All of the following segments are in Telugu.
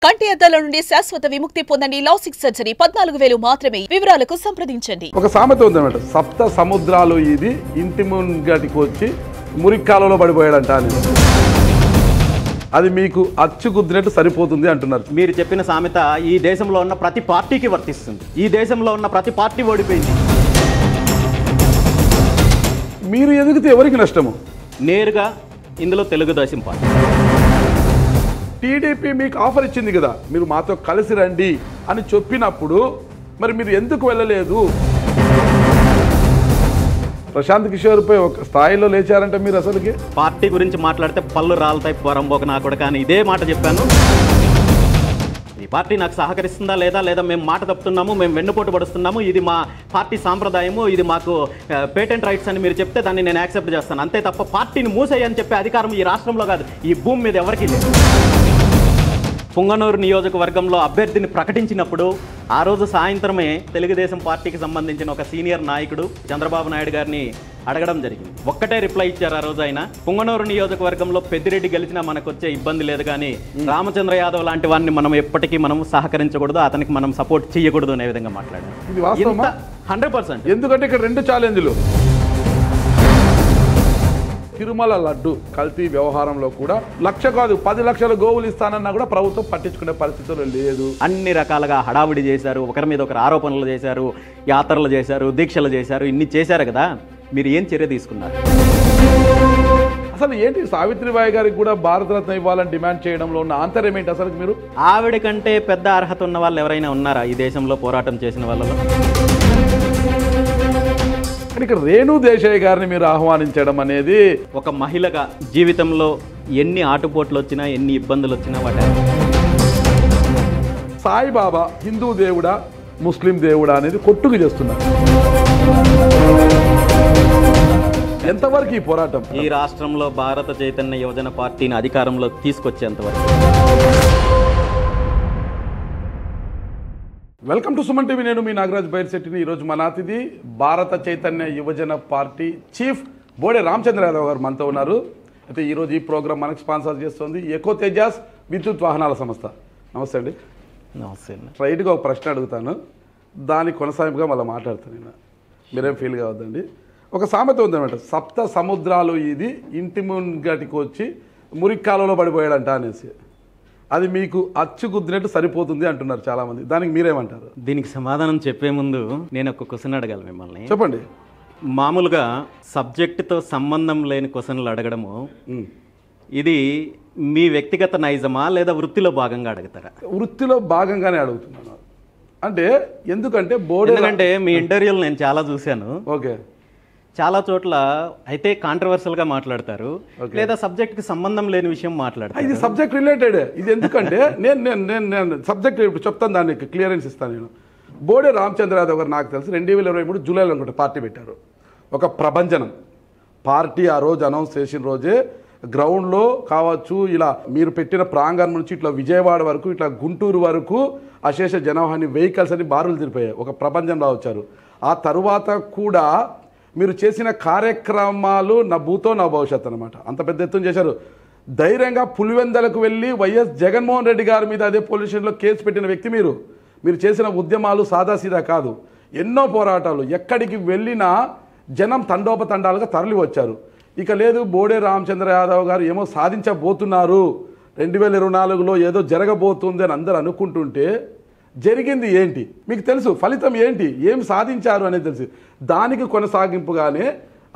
కంటి అద్దాల నుండి శాశ్వత విముక్తి పొందండి. లాసిక్ సర్జరీ 14,000 మాత్రమే. వివరాలకు సంప్రదించండి. ఒక సామెత ఉందన్నమాట, సప్త సముద్రాలు ఇది ఇంటి ముంగటికి వచ్చి మురిక్కాలలో పడిపోయాడంట అని. అది మీకు అచ్చు కుదిరినట్టు సరిపోతుంది అంటున్నారు. మీరు చెప్పిన సామెత ఈ దేశంలో ఉన్న ప్రతి పార్టీకి వర్తిస్తుంది. ఈ దేశంలో ఉన్న ప్రతి పార్టీ ఓడిపోయింది. మీరు ఎదిగితే ఎవరికి నష్టము? నేరుగా ఇందులో తెలుగుదేశం పార్టీ. టీడీపీ మీకు ఆఫర్ ఇచ్చింది కదా, మీరు మాతో కలిసి రండి అని చెప్పినప్పుడు మరి మీరు ఎందుకు వెళ్ళలేదు? ప్రశాంత్ కిషోర్ పై ఒక స్థాయిలో లేచారంటే మీరు అసలుకి పార్టీ గురించి మాట్లాడితే పళ్ళు రాలతాయి పొరంబోక నా కూడా. కానీ ఇదే మాట చెప్పాను, ఈ పార్టీ నాకు సహకరిస్తుందా లేదా మేము మాట తప్పుతున్నాము, మేము వెన్నుపోటు పడుస్తున్నాము, ఇది మా పార్టీ సాంప్రదాయము, ఇది మాకు పేటెంట్ రైట్స్ అని మీరు చెప్తే దాన్ని నేను యాక్సెప్ట్ చేస్తాను. అంతే తప్ప పార్టీని మూసేయని చెప్పే అధికారం ఈ రాష్ట్రంలో కాదు, ఈ భూమి మీద ఎవరికీ లేదు. పుంగనూరు నియోజకవర్గంలో అభ్యర్థిని ప్రకటించినప్పుడు ఆ రోజు సాయంత్రమే తెలుగుదేశం పార్టీకి సంబంధించిన ఒక సీనియర్ నాయకుడు చంద్రబాబు నాయుడు గారిని అడగడం జరిగింది. ఒక్కటే రిప్లై ఇచ్చారు ఆ రోజు ఆయన, పుంగనూరు నియోజకవర్గంలో పెద్దిరెడ్డి గెలిచినా మనకు వచ్చే ఇబ్బంది లేదు, కానీ రామచంద్ర యాదవ్ లాంటి వారిని మనం ఎప్పటికీ మనం సహకరించకూడదు, అతనికి మనం సపోర్ట్ చేయకూడదు అనే విధంగా మాట్లాడారు. ఇది వాస్తవమా? 100%. ఎందుకంటే ఇక్కడ రెండు ఛాలెంజ్లు, తిరుమల లడ్డు కల్తీ వ్యవహారంలో కూడా 1,00,000 కాదు 10 లక్షల గోవులు ఇస్తానన్నా కూడా ప్రభుత్వం పట్టించుకునే పరిస్థితులు లేదు. అన్ని రకాలుగా హడావిడి చేశారు, ఒకరి మీద ఒకరు ఆరోపణలు చేశారు, యాత్రలు చేశారు, దీక్షలు చేశారు, ఇన్ని చేశారు కదా, మీరు ఏం చర్య తీసుకున్నారు? అసలు ఏంటి సావిత్రిబాయి గారికి కూడా భారతరత్న ఇవ్వాలని డిమాండ్ చేయడంలో ఉన్న ఆంతర్యం ఏంటి అసలు? మీరు ఆవిడ కంటే పెద్ద అర్హత ఉన్న వాళ్ళు ఎవరైనా ఉన్నారా ఈ దేశంలో పోరాటం చేసిన వాళ్ళలో? ఇక్కడ రేణు దేశాయ్ గారిని మీరు ఆహ్వానించడం అనేది, ఒక మహిళగా జీవితంలో ఎన్ని ఆటుపోట్లు వచ్చినా ఎన్ని ఇబ్బందులు వచ్చినా వాటి సాయిబాబా హిందూ దేవుడా ముస్లిం దేవుడా అనేది కొట్టుకు చేస్తున్నారు. ఎంతవరకు ఈ పోరాటం? ఈ రాష్ట్రంలో భారత చైతన్య యువజన పార్టీని అధికారంలో తీసుకొచ్చేంతవరకు. Welcome to Suman TV. నేను మీ నాగరాజ్ బైర్శెట్టిని. ఈరోజు మన అతిథి భారత చైతన్య యువజన పార్టీ చీఫ్ బోడే రామచంద్ర యాదవ్ గారు మనతో ఉన్నారు. అయితే ఈరోజు ఈ ప్రోగ్రామ్ మనకు స్పాన్సర్ చేస్తుంది ఎకో తేజాస్ విద్యుత్ వాహనాల సంస్థ. నమస్తే అండి. నమస్తే. స్ట్రైట్గా ఒక ప్రశ్న అడుగుతాను, దానికి కొనసాగింపుగా మళ్ళీ మాట్లాడతాను నేను, మీరేం ఫీల్ కావద్దండి. ఒక సామెత ఉందన్నమాట, సప్త సముద్రాలు ఇది ఇంటి ముంగటికి వచ్చి మురిక్కాలలో పడిపోయాడంట అనేసి. అది మీకు అచ్చు కుదిరినట్టు సరిపోతుంది అంటున్నారు చాలామంది, దానికి మీరేమంటారు? దీనికి సమాధానం చెప్పే ముందు నేను ఒక క్వశ్చన్ అడగాలి మిమ్మల్ని. చెప్పండి. మామూలుగా సబ్జెక్టుతో సంబంధం లేని క్వశ్చన్లు అడగడము ఇది మీ వ్యక్తిగత నైజమా లేదా వృత్తిలో భాగంగా అడుగుతారా? వృత్తిలో భాగంగానే అడుగుతున్నాను. అంటే ఎందుకంటే ఎందుకంటే మీ ఇంటర్వ్యూలు నేను చాలా చూశాను. ఓకే. చాలా చోట్ల అయితే కాంట్రవర్షియల్గా మాట్లాడతారు, లేదా సబ్జెక్ట్కి సంబంధం లేని విషయం మాట్లాడతారు. ఇది సబ్జెక్ట్ రిలేటెడ్. ఇది ఎందుకంటే నేను సబ్జెక్ట్ ఇప్పుడు చెప్తాను, దానికి క్లియరెన్స్ ఇస్తాను నేను. బోడే రామచంద్ర యాదవ్ గారు నాకు తెలిసి 2023 జూలైలో అనుకుంటే పార్టీ పెట్టారు. ఒక ప్రభంజనం పార్టీ ఆ రోజు అనౌన్స్ చేసిన రోజే గ్రౌండ్లో కావచ్చు, ఇలా మీరు పెట్టిన ప్రాంగణం నుంచి ఇట్లా విజయవాడ వరకు, ఇట్లా గుంటూరు వరకు అశేష జనవాహిని వెహికల్స్ అని బారులు తిరిపోయాయి. ఒక ప్రభంజంలో వచ్చారు. ఆ తరువాత కూడా మీరు చేసిన కార్యక్రమాలు నా భూతో నా భవిష్యత్ అనమాట. అంత పెద్ద ఎత్తున చేశారు. ధైర్యంగా పులివెందలకు వెళ్ళి వైఎస్ జగన్మోహన్ రెడ్డి గారి మీద అదే పోలీస్ స్టేషన్లో కేసు పెట్టిన వ్యక్తి మీరు. మీరు చేసిన ఉద్యమాలు సాదాసీదా కాదు, ఎన్నో పోరాటాలు. ఎక్కడికి వెళ్ళినా జనం తండోపతండాలుగా తరలి వచ్చారు. ఇక లేదు బోడే రామచంద్ర యాదవ్ గారు ఏమో సాధించబోతున్నారు, 2024లో ఏదో జరగబోతుంది అని అందరూ అనుకుంటుంటే జరిగింది ఏంటి మీకు తెలుసు, ఫలితం ఏంటి, ఏం సాధించారు అనేది తెలుసు. దానికి కొనసాగింపుగానే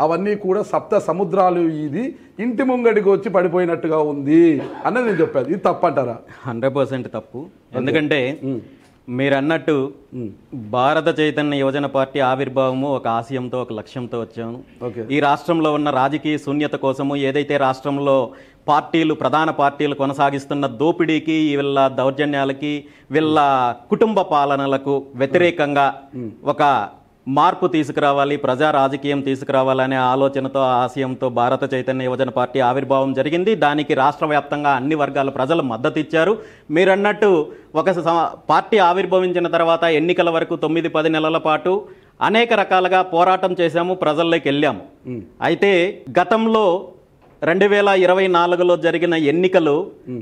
అవన్నీ కూడా సప్త సముద్రాలు ఇది ఇంటి ముంగడికి వచ్చి పడిపోయినట్టుగా ఉంది అన్నది నేను చెప్పాను. ఇది తప్పంటారా? 100% తప్పు. ఎందుకంటే మీరు అన్నట్టు భారత చైతన్య యువజన పార్టీ ఆవిర్భావము ఒక ఆశయంతో, ఒక లక్ష్యంతో వచ్చాము. ఈ రాష్ట్రంలో ఉన్న రాజకీయ శూన్యత కోసము, ఏదైతే రాష్ట్రంలో పార్టీలు ప్రధాన పార్టీలు కొనసాగిస్తున్న దోపిడీకి, వీళ్ళ దౌర్జన్యాలకి, వీళ్ళ కుటుంబ పాలనలకు వ్యతిరేకంగా ఒక మార్పు తీసుకురావాలి, ప్రజా రాజకీయం తీసుకురావాలనే ఆలోచనతో, ఆశయంతో భారత చైతన్య యువజన పార్టీ ఆవిర్భావం జరిగింది. దానికి రాష్ట్ర వ్యాప్తంగా అన్ని వర్గాల ప్రజలు మద్దతు ఇచ్చారు. మీరన్నట్టు ఒక పార్టీ ఆవిర్భవించిన తర్వాత ఎన్నికల వరకు 9-10 నెలల పాటు అనేక రకాలుగా పోరాటం చేశాము, ప్రజల్లోకి వెళ్ళాము. అయితే గతంలో 2024లో జరిగిన ఎన్నికలు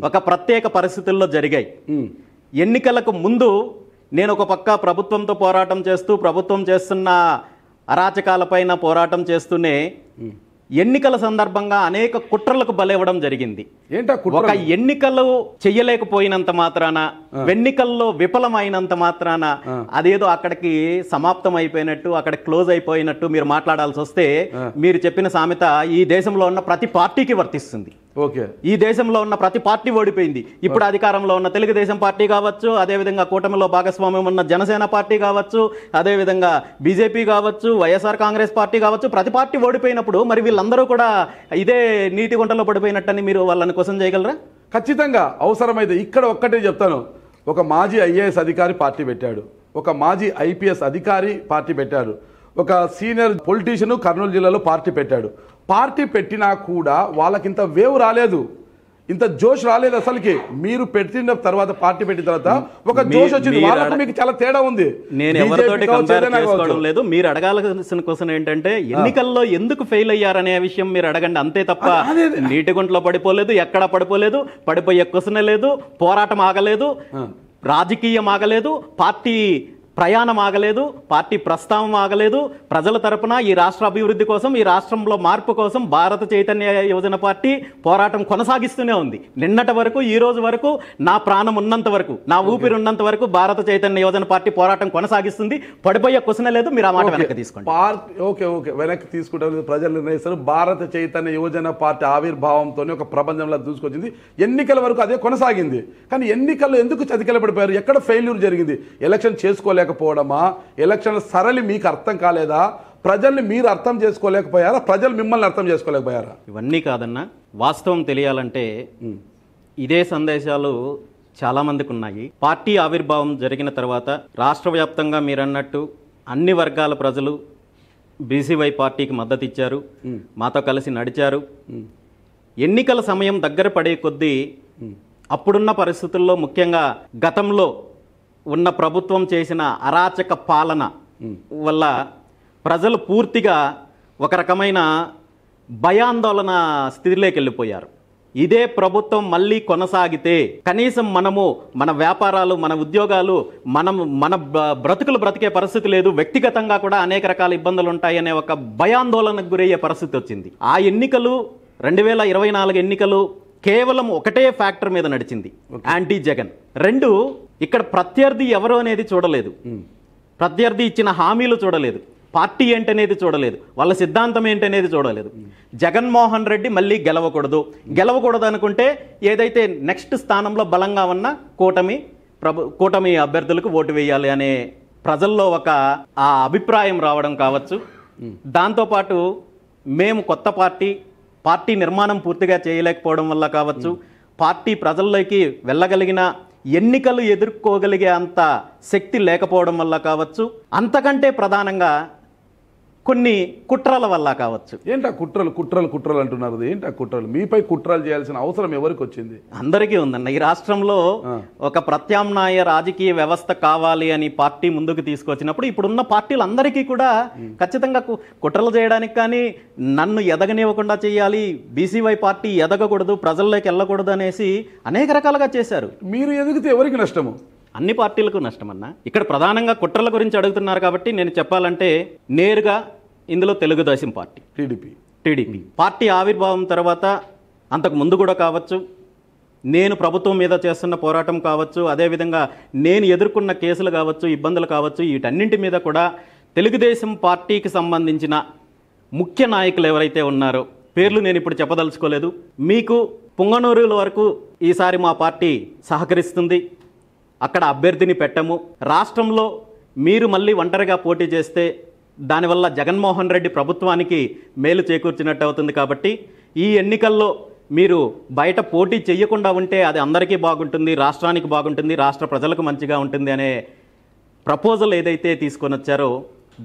ఒక ప్రత్యేక పరిస్థితుల్లో జరిగాయి. ఎన్నికలకు ముందు నేను ఒక పక్క ప్రభుత్వంతో పోరాటం చేస్తూ ప్రభుత్వం చేస్తున్న అరాచకాలపైన పోరాటం చేస్తూనే ఎన్నికల సందర్భంగా అనేక కుట్రలకు బలైవ్వడం జరిగింది. ఒక ఎన్నికలు చెయ్యలేకపోయినంత మాత్రాన, ఎన్నికల్లో విఫలమైనంత మాత్రాన అదేదో అక్కడికి సమాప్తం అయిపోయినట్టు, అక్కడ క్లోజ్ అయిపోయినట్టు మీరు మాట్లాడాల్సి వస్తే, మీరు చెప్పిన సామెత ఈ దేశంలో ఉన్న ప్రతి పార్టీకి వర్తిస్తుంది. ఈ దేశంలో ఉన్న ప్రతి పార్టీ ఓడిపోయింది. ఇప్పుడు అధికారంలో ఉన్న తెలుగుదేశం పార్టీ కావచ్చు, అదేవిధంగా కూటమిలో భాగస్వామ్యం ఉన్న జనసేన పార్టీ కావచ్చు, అదేవిధంగా బీజేపీ కావచ్చు, వైఎస్ఆర్ కాంగ్రెస్ పార్టీ కావచ్చు, ప్రతి పార్టీ ఓడిపోయినప్పుడు మరి వీళ్ళందరూ కూడా ఇదే నీటి గుంటలో పడిపోయినట్టని మీరు వాళ్ళని క్వశ్చన్ చేయగలరా? ఖచ్చితంగా అవసరమైతే ఇక్కడ ఒక్కటే చెప్తాను. ఒక మాజీ ఐఏఎస్ అధికారి పార్టీ పెట్టాడు, ఒక మాజీ ఐపీఎస్ అధికారి పార్టీ పెట్టాడు, ఒక సీనియర్ పొలిటీషియన్ కర్నూలు జిల్లాలో పార్టీ పెట్టాడు. పార్టీ పెట్టినా కూడా వాళ్ళకి ఇంత వేవ్ రాలేదు, ఇంత జోష్ రాలేదు. అసలుకి మీరు పెట్టిన తర్వాత, పార్టీ పెట్టిన తర్వాత ఒక జోష్ వచ్చింది. వాళ్ళకు మీకు చాలా తేడా ఉంది. నేను ఎవరితోటి కంపేర్ చేసుకోవడం లేదు. మీరు అడగాల్సిన క్వశ్చన్ ఏంటంటే, ఎన్నికల్లో ఎందుకు ఫెయిల్ అయ్యారనే విషయం మీరు అడగండి, అంతే తప్ప నీటి గుంటలో పడిపోలేదు, ఎక్కడ పడిపోలేదు, పడిపోయే క్వశ్చన్ లేదు, పోరాటం ఆగలేదు, రాజకీయం ఆగలేదు, పార్టీ ప్రయాణం ఆగలేదు, పార్టీ ప్రస్తావం ఆగలేదు. ప్రజల తరపున ఈ రాష్ట్ర అభివృద్ధి కోసం, ఈ రాష్ట్రంలో మార్పు కోసం భారత చైతన్య యువజన పార్టీ పోరాటం కొనసాగిస్తూనే ఉంది. నిన్నటి వరకు, ఈ రోజు వరకు, నా ప్రాణం ఉన్నంత వరకు, నా ఊపిరి ఉన్నంత వరకు భారత చైతన్య యువజన పార్టీ పోరాటం కొనసాగిస్తుంది. పడిపోయే క్వశ్చన్ లేదు. మీరు ఆ మాట వెనక్కి తీసుకోండి. ఓకే వెనక్కి తీసుకుంటే ప్రజలు నిర్ణయిస్తారు. భారత చైతన్య యువజన పార్టీ ఆవిర్భావంతో ఒక ప్రపంచంలో దూసుకొచ్చింది. ఎన్నికల వరకు అదే కొనసాగింది. కానీ ఎన్నికల్లో ఎందుకు చతికిల పడిపోయారు? ఎక్కడ ఫెయిల్యూర్ జరిగింది? ఎలక్షన్ చేసుకోలేకపోవడమా? ఎలక్షన్ సరళి మీకు అర్థం కాలేదా? ప్రజల్ని మీరు అర్థం చేసుకోలేకపోయారా? ప్రజలు మిమ్మల్ని అర్థం చేసుకోలేకపోయారా? ఇవన్నీ కాదన్నా, వాస్తవం తెలియాలంటే ఇదే సందేశాలు చాలా మందికి ఉన్నాయి. పార్టీ ఆవిర్భావం జరిగిన తర్వాత రాష్ట్ర వ్యాప్తంగా మీరన్నట్టు అన్ని వర్గాల ప్రజలు బీసీవై పార్టీకి మద్దతు ఇచ్చారు, మాతో కలిసి నడిచారు. ఎన్నికల సమయం దగ్గర పడే కొద్దీ అప్పుడున్న పరిస్థితుల్లో, ముఖ్యంగా గతంలో ఉన్న ప్రభుత్వం చేసిన అరాచక పాలన వల్ల ప్రజలు పూర్తిగా ఒక రకమైన భయాందోళన స్థితిలోకి వెళ్ళిపోయారు. ఇదే ప్రభుత్వం మళ్ళీ కొనసాగితే కనీసం మనము మన వ్యాపారాలు, మన ఉద్యోగాలు, మన బ్రతుకులు బ్రతికే పరిస్థితి లేదు, వ్యక్తిగతంగా కూడా అనేక రకాల ఇబ్బందులు ఉంటాయనే ఒక భయాందోళనకు గురయ్యే పరిస్థితి వచ్చింది. ఆ ఎన్నికలు 2024 ఎన్నికలు కేవలం ఒకటే ఫ్యాక్టర్ మీద నడిచింది, యాంటీ జగన్. రెండు, ఇక్కడ ప్రత్యర్థి ఎవరు అనేది చూడలేదు, ప్రత్యర్థి ఇచ్చిన హామీలు చూడలేదు, పార్టీ ఏంటనేది చూడలేదు, వాళ్ళ సిద్ధాంతం ఏంటనేది చూడలేదు. జగన్మోహన్ రెడ్డి మళ్ళీ గెలవకూడదు అనుకుంటే ఏదైతే నెక్స్ట్ స్థానంలో బలంగా ఉన్న కూటమి అభ్యర్థులకు ఓటు వేయాలి అనే ప్రజల్లో ఒక ఆ అభిప్రాయం రావడం కావచ్చు. దాంతోపాటు మేము కొత్త పార్టీ నిర్మాణం పూర్తిగా చేయలేకపోవడం వల్ల కావచ్చు, పార్టీ ప్రజల్లోకి వెళ్ళగలిగిన, ఎన్నికలు ఎదుర్కోగలిగే అంత శక్తి లేకపోవడం వల్ల కావచ్చు, అంతకంటే ప్రధానంగా కొన్ని కుట్రల వల్ల కావచ్చు. ఏంటా కుట్రలు అంటున్నారు? ఏంటా కుట్రలు? మీపై కుట్రలు చేయాల్సిన అవసరం ఎవరికి వచ్చింది? అందరికీ ఉందన్న. ఈ రాష్ట్రంలో ఒక ప్రత్యామ్నాయ రాజకీయ వ్యవస్థ కావాలి అని పార్టీ ముందుకు తీసుకొచ్చినప్పుడు ఇప్పుడున్న పార్టీలందరికీ కూడా ఖచ్చితంగా కుట్రలు చేయడానికి, కానీ నన్ను ఎదగనివ్వకుండా చేయాలి, బీసీవై పార్టీ ఎదగకూడదు, ప్రజల్లోకి వెళ్ళకూడదు అనేసి అనేక రకాలుగా చేశారు. మీరు ఎదిగితే ఎవరికి నష్టము? అన్ని పార్టీలకు నష్టం అన్న. ఇక్కడ ప్రధానంగా కుట్రల గురించి అడుగుతున్నారు కాబట్టి నేను చెప్పాలంటే, నేరుగా ఇందులో తెలుగుదేశం పార్టీ, టీడీపీ పార్టీ ఆవిర్భావం తర్వాత, అంతకు ముందు కూడా కావచ్చు, నేను ప్రభుత్వం మీద చేస్తున్న పోరాటం కావచ్చు, అదేవిధంగా నేను ఎదుర్కొన్న కేసులు కావచ్చు, ఇబ్బందులు కావచ్చు, వీటన్నింటి మీద కూడా తెలుగుదేశం పార్టీకి సంబంధించిన ముఖ్య నాయకులు ఎవరైతే ఉన్నారో, పేర్లు నేను ఇప్పుడు చెప్పదలుచుకోలేదు, మీకు పుంగనూరుల వరకు ఈసారి మా పార్టీ సహకరిస్తుంది, అక్కడ అభ్యర్థిని పెట్టము, రాష్ట్రంలో మీరు మళ్ళీ ఒంటరిగా పోటీ చేస్తే దానివల్ల జగన్మోహన్ రెడ్డి ప్రభుత్వానికి మేలు చేకూర్చినట్టు అవుతుంది, కాబట్టి ఈ ఎన్నికల్లో మీరు బయట పోటీ చేయకుండా ఉంటే అది అందరికీ బాగుంటుంది, రాష్ట్రానికి బాగుంటుంది, రాష్ట్ర ప్రజలకు మంచిగా ఉంటుంది అనే ప్రపోజల్ ఏదైతే తీసుకొని వచ్చారో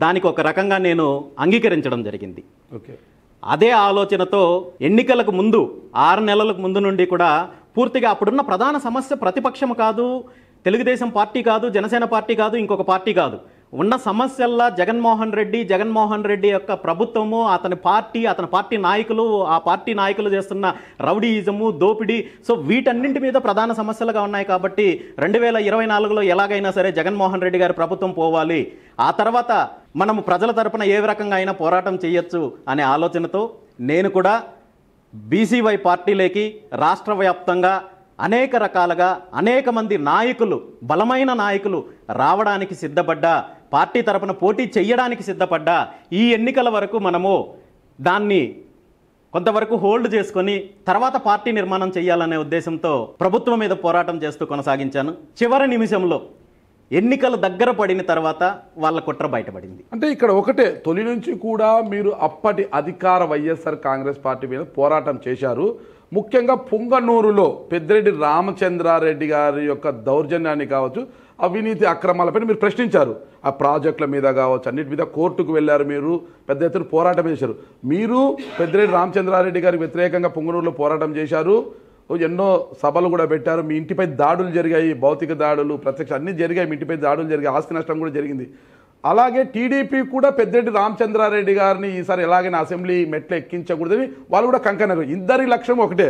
దానికి ఒక రకంగా నేను అంగీకరించడం జరిగింది. అదే ఆలోచనతో ఎన్నికలకు ముందు 6 నెలలకు ముందు నుండి కూడా పూర్తిగా అప్పుడున్న ప్రధాన సమస్య ప్రతిపక్షం కాదు, తెలుగుదేశం పార్టీ కాదు, జనసేన పార్టీ కాదు, ఇంకొక పార్టీ కాదు, ఉన్న సమస్యల్లా జగన్మోహన్ రెడ్డి యొక్క ప్రభుత్వము, అతని పార్టీ నాయకులు, ఆ పార్టీ నాయకులు చేస్తున్న రౌడీయిజము, దోపిడీ, సో వీటన్నింటి మీద ప్రధాన సమస్యలుగా ఉన్నాయి. కాబట్టి 2024లో ఎలాగైనా సరే జగన్మోహన్ రెడ్డి గారి ప్రభుత్వం పోవాలి, ఆ తర్వాత మనము ప్రజల తరపున ఏ రకంగా అయినా పోరాటం చేయొచ్చు అనే ఆలోచనతో నేను కూడా బీసీవై పార్టీలోకి రాష్ట్ర వ్యాప్తంగా అనేక రకాలుగా అనేక మంది నాయకులు, బలమైన నాయకులు రావడానికి సిద్ధపడ్డా, పార్టీ తరపున పోటీ చేయడానికి సిద్ధపడ్డా, ఈ ఎన్నికల వరకు మనము దాన్ని కొంతవరకు హోల్డ్ చేసుకొని తర్వాత పార్టీ నిర్మాణం చేయాలనే ఉద్దేశంతో ప్రభుత్వం మీద పోరాటం చేస్తూ కొనసాగించాను. చివరి నిమిషంలో ఎన్నికలు దగ్గర పడిన తర్వాత వాళ్ళ కుట్ర బయటపడింది. అంటే ఇక్కడ ఒకటే, తొలి నుంచి కూడా మీరు అప్పటి అధికార వైఎస్ఆర్ కాంగ్రెస్ పార్టీ మీద పోరాటం చేశారు. ముఖ్యంగా పుంగనూరులో పెద్దిరెడ్డి రామచంద్రారెడ్డి గారి యొక్క దౌర్జన్యాన్ని కావచ్చు, అవినీతి అక్రమాలపైన మీరు ప్రశ్నించారు. ఆ ప్రాజెక్టుల మీద కావచ్చు, అన్నిటి మీద కోర్టుకు వెళ్ళారు, మీరు పెద్ద ఎత్తున పోరాటం చేశారు. మీరు పెద్దిరెడ్డి రామచంద్రారెడ్డి గారికి వ్యతిరేకంగా పుంగనూరులో పోరాటం చేశారు, ఎన్నో సభలు కూడా పెట్టారు. మీ ఇంటిపై దాడులు జరిగాయి, భౌతిక దాడులు, ప్రత్యక్ష అన్ని జరిగాయి, మీ ఇంటిపై దాడులు జరిగాయి, ఆస్తి నష్టం కూడా జరిగింది. అలాగే టీడీపీ కూడా పెద్దిరెడ్డి రామచంద్రారెడ్డి గారిని ఈసారి ఎలాగైనా అసెంబ్లీ మెట్లు ఎక్కించకూడదని వాళ్ళు కూడా కంకణారు. ఇద్దరి లక్ష్యం ఒకటే,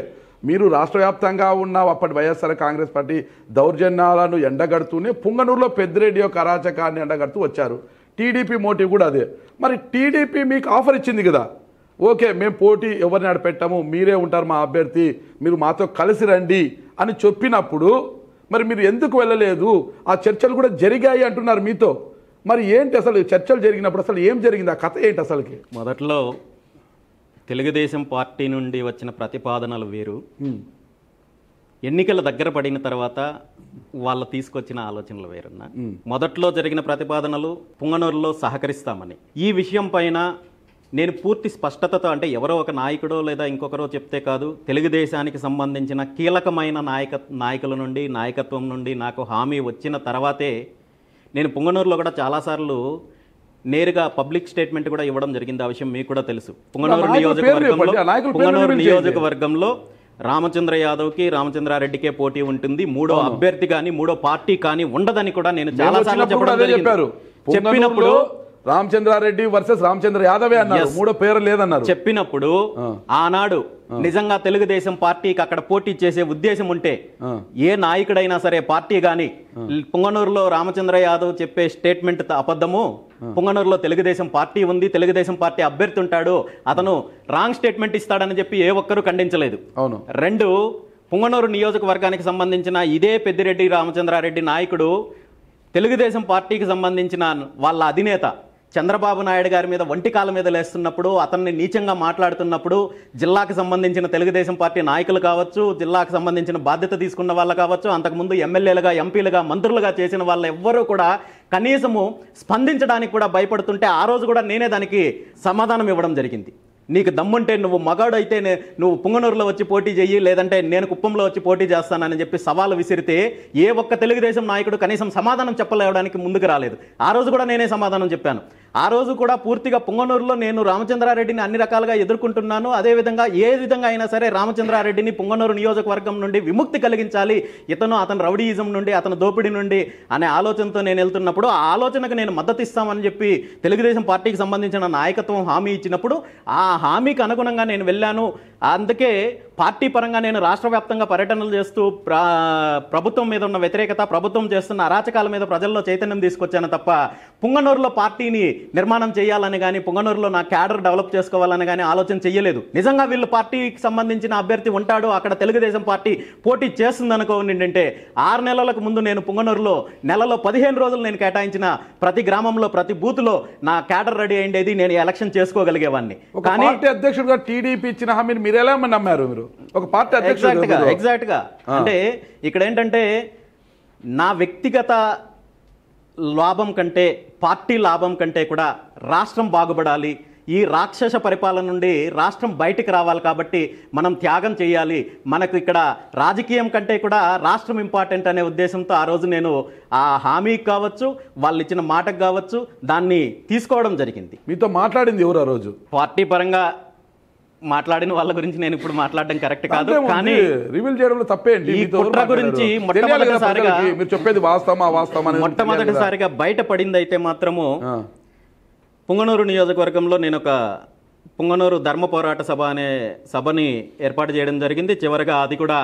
మీరు రాష్ట్ర వ్యాప్తంగా ఉన్న అప్పటి వైఎస్ఆర్ కాంగ్రెస్ పార్టీ దౌర్జన్యాలను ఎండగడుతూనే పుంగనూరులో పెద్దిరెడ్డి యొక్క అరాచకాన్ని ఎండగడుతూ వచ్చారు. టీడీపీ మోటివ్ కూడా అదే. మరి టీడీపీ మీకు ఆఫర్ ఇచ్చింది కదా, ఓకే మేము పోటీ ఎవరిని ఆడ పెట్టాము, మీరే ఉంటారు మా అభ్యర్థి, మీరు మాతో కలిసి రండి అని చెప్పినప్పుడు మరి మీరు ఎందుకు వెళ్ళలేదు? ఆ చర్చలు కూడా జరిగాయి అంటున్నారు మీతో. మరి ఏంటి అసలు చర్చలు జరిగినప్పుడు అసలు ఏం జరిగింది, ఆ కథ ఏంటి అసలుకి? మొదట్లో తెలుగుదేశం పార్టీ నుండి వచ్చిన ప్రతిపాదనలు వేరు, ఎన్నికల దగ్గర పడిన తర్వాత వాళ్ళు తీసుకొచ్చిన ఆలోచనలు వేరున్నా. మొదట్లో జరిగిన ప్రతిపాదనలు పుంగనూరులో సహకరిస్తామని, ఈ విషయం పైన నేను పూర్తి స్పష్టతతో, అంటే ఎవరో ఒక నాయకుడో లేదా ఇంకొకరో చెప్తే కాదు, తెలుగుదేశానికి సంబంధించిన కీలకమైన నాయకుల నుండి, నాయకత్వం నుండి నాకు హామీ వచ్చిన తర్వాతే నేను పుంగనూరులో కూడా చాలాసార్లు నేరుగా పబ్లిక్ స్టేట్మెంట్ కూడా ఇవ్వడం జరిగింది. ఆ విషయం మీకు కూడా తెలుసు. పుంగనూరు నియోజకవర్గంలో రామచంద్ర యాదవ్కి, రామచంద్రారెడ్డికే పోటీ ఉంటుంది, మూడో అభ్యర్థి కానీ మూడో పార్టీ కానీ ఉండదని కూడా నేను చాలాసార్లు చెప్పినప్పుడు రామచంద్రారెడ్డి వర్సెస్ రామచంద్ర యాదవే అన్నారు, మూడో పేరు లేదన్నారు. చెప్పినప్పుడు ఆనాడు నిజంగా తెలుగుదేశం పార్టీకి అక్కడ పోటీ చేసే ఉద్దేశం ఉంటే ఏ నాయకుడైనా సరే పార్టీ గాని, పుంగనూరులో రామచంద్ర యాదవ్ చెప్పే స్టేట్మెంట్ అబద్ధము, పుంగనూరులో తెలుగుదేశం పార్టీ ఉంది, తెలుగుదేశం పార్టీ అభ్యర్థి ఉంటాడు, అతను రాంగ్ స్టేట్మెంట్ ఇస్తాడని చెప్పి ఏ ఒక్కరూ ఖండించలేదు. అవును. రెండు, పుంగనూరు నియోజకవర్గానికి సంబంధించిన ఇదే పెద్దిరెడ్డి రామచంద్రారెడ్డి నాయకుడు తెలుగుదేశం పార్టీకి సంబంధించిన వాళ్ళ అధినేత చంద్రబాబు నాయుడు గారి మీద ఒంటికాల మీద లేస్తున్నప్పుడు, అతన్ని నీచంగా మాట్లాడుతున్నప్పుడు జిల్లాకు సంబంధించిన తెలుగుదేశం పార్టీ నాయకులు కావచ్చు, జిల్లాకు సంబంధించిన బాధ్యత తీసుకున్న వాళ్ళు కావచ్చు, అంతకుముందు ఎమ్మెల్యేలుగా, ఎంపీలుగా, మంత్రులుగా చేసిన వాళ్ళు ఎవ్వరూ కూడా కనీసము స్పందించడానికి కూడా భయపడుతుంటే ఆ రోజు కూడా నేనే దానికి సమాధానం ఇవ్వడం జరిగింది. నీకు దమ్ముంటే నువ్వు మగాడు అయితే నువ్వు పుంగనూరులో వచ్చి పోటీ చెయ్యి, లేదంటే నేను కుప్పంలో వచ్చి పోటీ చేస్తానని చెప్పి సవాలు విసిరితే ఏ ఒక్క తెలుగుదేశం నాయకుడు కనీసం సమాధానం చెప్పలేవడానికి ముందుకు రాలేదు. ఆ రోజు కూడా నేనే సమాధానం చెప్పాను. ఆ రోజు కూడా పూర్తిగా పుంగనూరులో నేను రామచంద్రారెడ్డిని అన్ని రకాలుగా ఎదుర్కొంటున్నాను, అదేవిధంగా ఏ విధంగా అయినా సరే రామచంద్రారెడ్డిని పుంగనూరు నియోజకవర్గం నుండి విముక్తి కలిగించాలి, అతను రౌడీయిజం నుండి, అతను దోపిడీ నుండి అనే ఆలోచనతో నేను వెళ్తున్నప్పుడు ఆ ఆలోచనకు నేను మద్దతు ఇస్తామని చెప్పి తెలుగుదేశం పార్టీకి సంబంధించిన నాయకత్వం హామీ ఇచ్చినప్పుడు ఆ హామీకి అనుగుణంగా నేను వెళ్ళాను. అందుకే పార్టీ పరంగా నేను రాష్ట్ర వ్యాప్తంగా పర్యటనలు చేస్తూ ప్రభుత్వం మీద ఉన్న వ్యతిరేకత, ప్రభుత్వం చేస్తున్న అరాచకాల మీద ప్రజల్లో చైతన్యం తీసుకొచ్చాను తప్ప పుంగనూరులో పార్టీని నిర్మాణం చేయాలని కానీ, పుంగనూరులో నా క్యాడర్ డెవలప్ చేసుకోవాలని కానీ ఆలోచన చేయలేదు. నిజంగా వీళ్ళు పార్టీకి సంబంధించిన అభ్యర్థి ఉంటాడు, అక్కడ తెలుగుదేశం పార్టీ పోటీ చేస్తుంది అనుకోండి, 6 నెలలకు ముందు నేను పుంగనూరులో నెలలో 15 రోజులు నేను కేటాయించిన ప్రతి గ్రామంలో, ప్రతి బూత్లో నా క్యాడర్ రెడీ అయ్యేది, నేను ఎలక్షన్ చేసుకోగలిగేవాడిని. కానీ అధ్యక్షుడుగా టీడీపీ ఇచ్చిన హామీని మీరు ఎలా నమ్మారు? మీరు ఒక పార్టీ అధ్యక్షుడుగా ఎగ్జాక్ట్ గా అంటే ఇక్కడ ఏంటంటే నా వ్యక్తిగత లాభం కంటే, పార్టీ లాభం కంటే కూడా రాష్ట్రం బాగుపడాలి, ఈ రాక్షస పరిపాలన నుండి రాష్ట్రం బయటికి రావాలి, కాబట్టి మనం త్యాగం చేయాలి, మనకు ఇక్కడ రాజకీయం కంటే కూడా రాష్ట్రం ఇంపార్టెంట్ అనే ఉద్దేశంతో ఆ రోజు నేను ఆ హామీకి కావచ్చు, వాళ్ళు ఇచ్చిన మాటకు కావచ్చు, దాన్ని తీసుకోవడం జరిగింది. మీతో మాట్లాడింది ఎవరు ఆ రోజు? పార్టీ పరంగా మాట్లాడిన వాళ్ళ గురించి నేను ఇప్పుడు మాట్లాడడం కరెక్ట్ కాదు. కానీ రివీల్ చేయడంలో తప్పేంటి? ఈ కుట్ర గురించి మొట్టమొదటిసారిగా మీరు చెప్పేది వాస్తవమా మొట్టమొదటిసారిగా బయటపడింది అయితే మాత్రము పుంగనూరు నియోజకవర్గంలో నేను ఒక పుంగనూరు ధర్మ పోరాట సభ అనే సభని ఏర్పాటు చేయడం జరిగింది. చివరిగా అది కూడా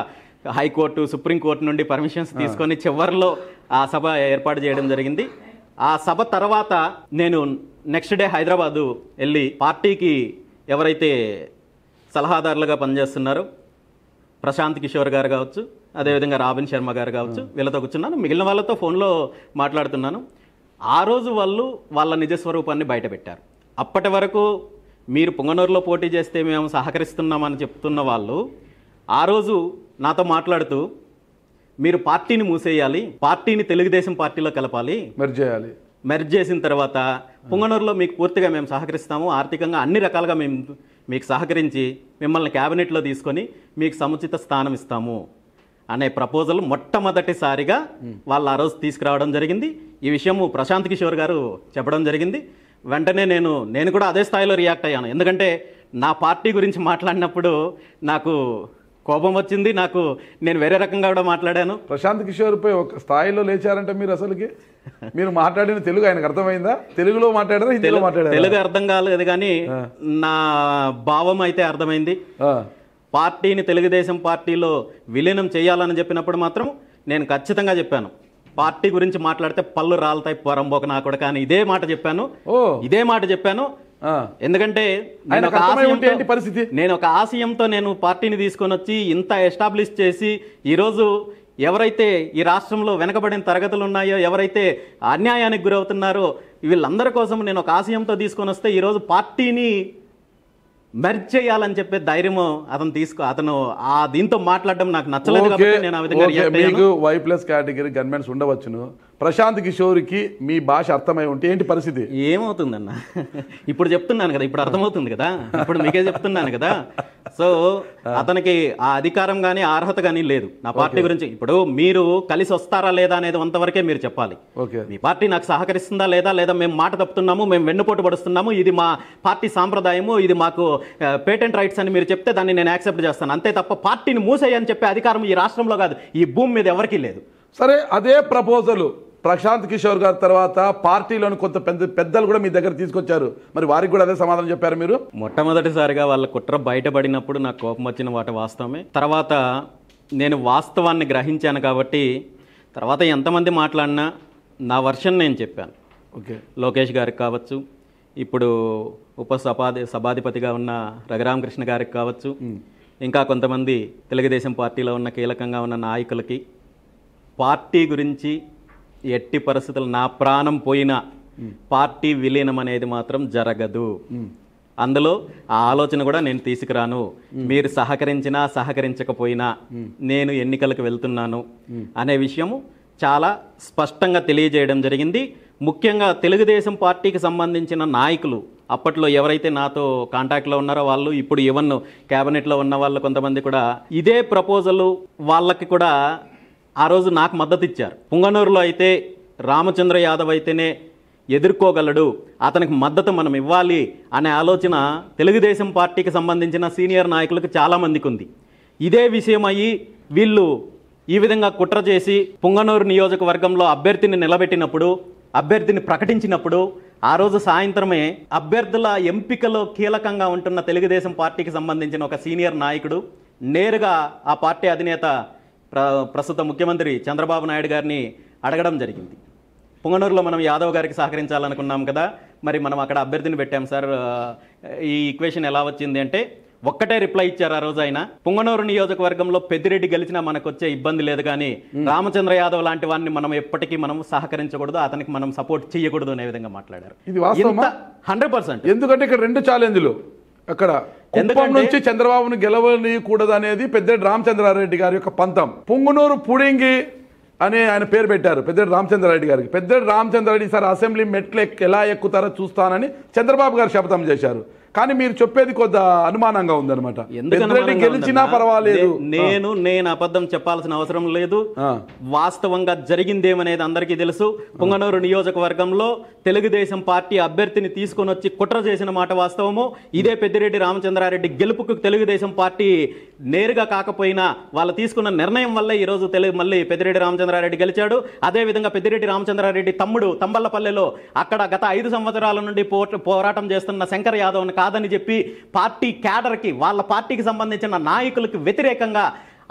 హైకోర్టు, సుప్రీంకోర్టు నుండి పర్మిషన్స్ తీసుకొని చివరిలో ఆ సభ ఏర్పాటు చేయడం జరిగింది. ఆ సభ తర్వాత నేను నెక్స్ట్ డే హైదరాబాదు వెళ్ళి పార్టీకి ఎవరైతే సలహాదారులుగా పనిచేస్తున్నారో ప్రశాంత్ కిషోర్ గారు కావచ్చు, అదేవిధంగా రాబిన్ శర్మ గారు కావచ్చు, వీళ్ళతో కూర్చున్నాను. మిగిలిన వాళ్ళతో ఫోన్లో మాట్లాడుతున్నాను. ఆ రోజు వాళ్ళు వాళ్ళ నిజస్వరూపాన్ని బయటపెట్టారు. అప్పటి వరకు మీరు పుంగనూరులో పోటీ చేస్తే మేము సహకరిస్తున్నామని చెప్తున్న వాళ్ళు ఆ రోజు నాతో మాట్లాడుతూ మీరు పార్టీని మూసేయాలి, పార్టీని తెలుగుదేశం పార్టీలో కలపాలి, మెర్జ్ చేసిన తర్వాత పుంగనూరులో మీకు పూర్తిగా మేము సహకరిస్తాము, ఆర్థికంగా అన్ని రకాలుగా మేము మీకు సహకరించి మిమ్మల్ని క్యాబినెట్లో తీసుకొని మీకు సముచిత స్థానం ఇస్తాము అనే ప్రపోజల్ మొట్టమొదటిసారిగా వాళ్ళు ఆ రోజు తీసుకురావడం జరిగింది. ఈ విషయము ప్రశాంత్ కిషోర్ గారు చెప్పడం జరిగింది. వెంటనే నేను కూడా అదే స్థాయిలో రియాక్ట్ అయ్యాను. ఎందుకంటే నా పార్టీ గురించి మాట్లాడినప్పుడు నాకు కోపం వచ్చింది. నేను వేరే రకంగా కూడా మాట్లాడాను. ప్రశాంత్ కిషోర్ పై ఒక స్థాయిలో లేచారంటే మీరు మాట్లాడిన తెలుగు ఆయనకు అర్థమైందా? తెలుగులో మాట్లాడారా, హిందీలో మాట్లాడారా? తెలుగు అర్థం కాలేదు కానీ నా భావం అయితే అర్థమైంది. పార్టీని తెలుగుదేశం పార్టీలో విలీనం చేయాలని చెప్పినప్పుడు మాత్రం నేను ఖచ్చితంగా చెప్పాను, పార్టీ గురించి మాట్లాడితే పళ్ళు రాలుతాయి పొరంబోక నా కూడా. కానీ ఇదే మాట చెప్పాను. ఎందుకంటే నేను ఒక ఆశయంతో నేను పార్టీని తీసుకొని వచ్చి ఇంత ఎస్టాబ్లిష్ చేసి ఈరోజు ఎవరైతే ఈ రాష్ట్రంలో వెనకబడిన తరగతులు ఉన్నాయో, ఎవరైతే అన్యాయానికి గురవుతున్నారో వీళ్ళందరి కోసం నేను ఒక ఆశయంతో తీసుకొని వస్తే ఈరోజు పార్టీని మెర్జ్ చేయాలని చెప్పే ధైర్యము అతను దీంతో మాట్లాడడం నాకు నచ్చలేదు కాబట్టి నేను ఆ విధంగా రియాక్ట్ అయ్యాను. మీకు Y+ కేటగిరీ గన్మెన్స్ ఉండవచ్చును, ప్రశాంత్ కిషోర్కి మీ భాష అర్థమై ఉంటే ఏంటి పరిస్థితి? ఏమవుతుందన్న ఇప్పుడు చెప్తున్నాను కదా, ఇప్పుడు అర్థమవుతుంది కదా, ఇప్పుడు మీకే చెప్తున్నాను కదా. సో అతనికి ఆ అధికారం కానీ అర్హత కానీ లేదు నా పార్టీ గురించి. ఇప్పుడు మీరు కలిసి వస్తారా లేదా అనేది అంతవరకే మీరు చెప్పాలి. మీ పార్టీ నాకు సహకరిస్తుందా లేదా మేము మాట తప్పుతున్నాము, మేము వెన్నుపోటు పడుస్తున్నాము, ఇది మా పార్టీ సాంప్రదాయము, ఇది మాకు పేటెంట్ రైట్స్ అని మీరు చెప్తే దాన్ని నేను యాక్సెప్ట్ చేస్తాను. అంతే తప్ప పార్టీని మూసేయని చెప్పే అధికారం ఈ రాష్ట్రంలో కాదు, ఈ భూమి మీద ఎవరికీ లేదు. సరే, అదే ప్రపోజల్ ప్రశాంత్ కిషోర్ గారి తర్వాత పార్టీలోని కొంత పెద్దలు కూడా మీ దగ్గర తీసుకొచ్చారు, మరి వారికి కూడా అదే సమాధానం చెప్పారు మీరు? మొట్టమొదటిసారిగా వాళ్ళ కుట్ర బయటపడినప్పుడు నాకు కోపం వచ్చిన వాటి వాస్తవమే. తర్వాత నేను వాస్తవాన్ని గ్రహించాను కాబట్టి తర్వాత ఎంతమంది మాట్లాడినా నా వర్షన్ నేను చెప్పాను. లోకేష్ గారికి కావచ్చు, ఇప్పుడు సభాధిపతిగా ఉన్న రఘురామకృష్ణ గారికి కావచ్చు, ఇంకా కొంతమంది తెలుగుదేశం పార్టీలో ఉన్న కీలకంగా ఉన్న నాయకులకి పార్టీ గురించి ఎట్టి పరిస్థితులు నా ప్రాణం పోయినా పార్టీ విలీనం అనేది మాత్రం జరగదు. అందులో ఆ ఆలోచన కూడా నేను తీసుకురాను. మీరు సహకరించినా సహకరించకపోయినా నేను ఎన్నికలకు వెళ్తున్నాను అనే విషయము చాలా స్పష్టంగా తెలియజేయడం జరిగింది. ముఖ్యంగా తెలుగుదేశం పార్టీకి సంబంధించిన నాయకులు అప్పట్లో ఎవరైతే నాతో కాంటాక్ట్లో ఉన్నారో వాళ్ళు ఇప్పుడు ఈవెన్ క్యాబినెట్లో ఉన్న వాళ్ళు కొంతమంది కూడా ఇదే ప్రపోజల్ వాళ్ళకి కూడా ఆ రోజు నాకు మద్దతు ఇచ్చారు. పుంగనూరులో అయితే రామచంద్ర యాదవ్ అయితేనే ఎదుర్కోగలడు, అతనికి మద్దతు మనం ఇవ్వాలి అనే ఆలోచన తెలుగుదేశం పార్టీకి సంబంధించిన సీనియర్ నాయకులకు చాలామందికి ఉంది. ఇదే విషయం అయ్యి వీళ్ళు ఈ విధంగా కుట్ర చేసి పుంగనూరు నియోజకవర్గంలో అభ్యర్థిని ప్రకటించినప్పుడు ఆ రోజు సాయంత్రమే అభ్యర్థుల ఎంపికలో కీలకంగా ఉంటున్న తెలుగుదేశం పార్టీకి సంబంధించిన ఒక సీనియర్ నాయకుడు నేరుగా ఆ పార్టీ అధినేత ప్రస్తుత ముఖ్యమంత్రి చంద్రబాబు నాయుడు గారిని అడగడం జరిగింది. పుంగనూరులో మనం యాదవ్ గారికి సహకరించాలనుకున్నాం కదా, మరి మనం అక్కడ అభ్యర్థిని పెట్టాం సార్, ఈ ఈక్వేషన్ ఎలా వచ్చింది అంటే ఒక్కటే రిప్లై ఇచ్చారు ఆ రోజు ఆయన. పుంగనూరు నియోజకవర్గంలో పెద్దిరెడ్డి గెలిచినా మనకు వచ్చే ఇబ్బంది లేదు, కానీ రామచంద్ర యాదవ్ లాంటి వాడిని మనం ఎప్పటికీ మనం సహకరించకూడదు, అతనికి మనం సపోర్ట్ చేయకూడదు అనే విధంగా మాట్లాడారు. ఇది వాస్తవమా? 100%. ఎందుకంటే ఇక్కడ 2 ఛాలెంజ్లు, అక్కడ కుప్పం నుంచి చంద్రబాబును గెలవనీయకూడదు అనేది పెద్దిరెడ్డి రామచంద్రారెడ్డి గారి యొక్క పంతం. పుంగనూరు పుడింగి అని ఆయన పేరు పెట్టారు పెద్దిరెడ్డి రామచంద్రారెడ్డి గారికి. పెద్దిరెడ్డి రామచంద్రారెడ్డి సార్ అసెంబ్లీ మెట్లు ఎలా ఎక్కుతారో చూస్తానని చంద్రబాబు గారు శపథం చేశారు. కానీ మీరు చెప్పేది కొద్ది అనుమానంగా ఉందన్నమాట. పెద్దిరెడ్డి గెలిచినా పర్వాలేదు. నేను అబద్ధం చెప్పాల్సిన అవసరం లేదు. వాస్తవంగా జరిగిందేమనేది అందరికీ తెలుసు. పుంగనూరు నియోజకవర్గంలో తెలుగుదేశం పార్టీ అభ్యర్థిని తీసుకొని వచ్చి కుట్ర చేసిన మాట వాస్తవము. ఇదే పెద్దిరెడ్డి రామచంద్రారెడ్డి గెలుపుకు తెలుగుదేశం పార్టీ నేరుగా కాకపోయినా వాళ్ళు తీసుకున్న నిర్ణయం వల్ల ఈ రోజు మళ్ళీ పెద్దిరెడ్డి రామచంద్రారెడ్డి గెలిచాడు. అదే విధంగా పెద్దిరెడ్డి రామచంద్రారెడ్డి తమ్ముడు తంబళ్లపల్లెలో అక్కడ గత 5 సంవత్సరాల నుండి పోరాటం చేస్తున్న శంకర్ యాదవ్ని కాదని చెప్పి పార్టీ క్యాడర్కి వాళ్ళ పార్టీకి సంబంధించిన నాయకులకు వ్యతిరేకంగా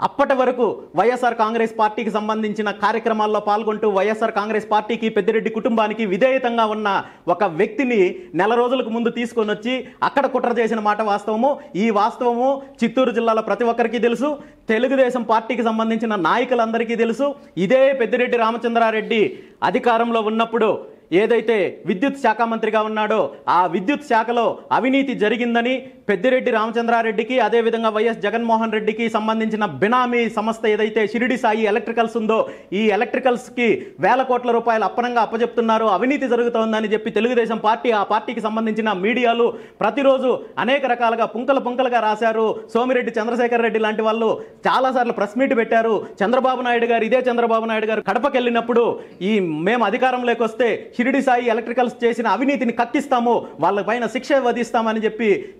అప్పటి వరకు వైఎస్ఆర్ కాంగ్రెస్ పార్టీకి సంబంధించిన కార్యక్రమాల్లో పాల్గొంటూ వైఎస్ఆర్ కాంగ్రెస్ పార్టీకి పెద్దిరెడ్డి కుటుంబానికి విధేయతంగా ఉన్న ఒక వ్యక్తిని నెల రోజులకు ముందు తీసుకొని వచ్చి అక్కడ కుట్ర చేసిన మాట వాస్తవము. ఈ వాస్తవము చిత్తూరు జిల్లాలో ప్రతి ఒక్కరికి తెలుసు. తెలుగుదేశం పార్టీకి సంబంధించిన నాయకులందరికీ తెలుసు. ఇదే పెద్దిరెడ్డి రామచంద్రారెడ్డి అధికారంలో ఉన్నప్పుడు ఏదైతే విద్యుత్ శాఖ మంత్రిగా ఉన్నాడో ఆ విద్యుత్ శాఖలో అవినీతి జరిగిందని పెద్దిరెడ్డి రామచంద్రారెడ్డికి అదేవిధంగా వైఎస్ జగన్మోహన్ రెడ్డికి సంబంధించిన బినామీ సంస్థ ఏదైతే షిరిడి సాయి ఎలక్ట్రికల్స్ ఉందో ఈ ఎలక్ట్రికల్స్కి వేల కోట్ల రూపాయలు అప్పనంగా అప్పచెప్తున్నారు, అవినీతి జరుగుతోందని చెప్పి తెలుగుదేశం పార్టీ ఆ పార్టీకి సంబంధించిన మీడియాలు ప్రతిరోజు అనేక రకాలుగా పుంకలుగా రాశారు. సోమిరెడ్డి చంద్రశేఖర్ రెడ్డి లాంటి వాళ్ళు చాలాసార్లు ప్రెస్ మీట్ పెట్టారు. చంద్రబాబు నాయుడు గారు కడపకి వెళ్ళినప్పుడు మేము అధికారంలోకి వస్తే షిరిడి సాయి ఎలక్ట్రికల్స్ చేసిన అవినీతిని కక్కిస్తాము, వాళ్ళ పైన శిక్ష విధిస్తామని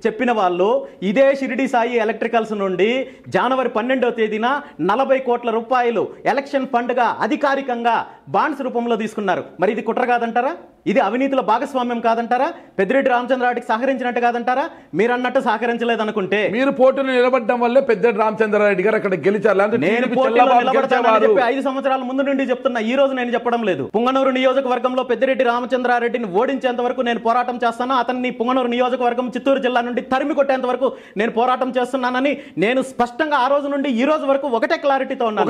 చెప్పిన వాళ్ళు ఇదే షిరిడి సాయి ఎలక్ట్రికల్స్ నుండి జనవరి 12వ తేదీన 40 కోట్ల రూపాయలు ఎలక్షన్ ఫండ్ గా అధికారికంగా బాండ్స్ రూపంలో తీసుకున్నారు. మరి ఇది కుట్ర కాదంటారా? ఇది అవినీతిలో భాగస్వామ్యం కాదంటారా? పెద్దిరెడ్డి రామచంద్రారెడ్డికి సహకరించినట్టు కాదంటారా? మీరు అన్నట్టు సహకరించలేదు అనుకుంటే మీరు పోటీలో నిలబడడం వల్లే పెద్దిరెడ్డి రామచంద్రారెడ్డి గారు అక్కడ గెలిచారు. నేను పోటీలో నిలబడతానని చెప్పి 5 సంవత్సరాల ముందు నుండి చెప్తున్నా. ఈ రోజు నేను చెప్పడం లేదు. పుంగనూరు నియోజకవర్గంలో పెద్దిరెడ్డి రామచంద్రారెడ్డిని ఓడించేంత వరకు నేను పోరాటం చేస్తాను. అతన్ని పుంగనూరు నియోజకవర్గం చిత్తూరు జిల్లా నుండి తరిమి కొట్టేంత వరకు నేను పోరాటం చేస్తున్నానని నేను స్పష్టంగా ఆ రోజు నుండి ఈ రోజు వరకు ఒకటే క్లారిటీతో ఉన్నాను.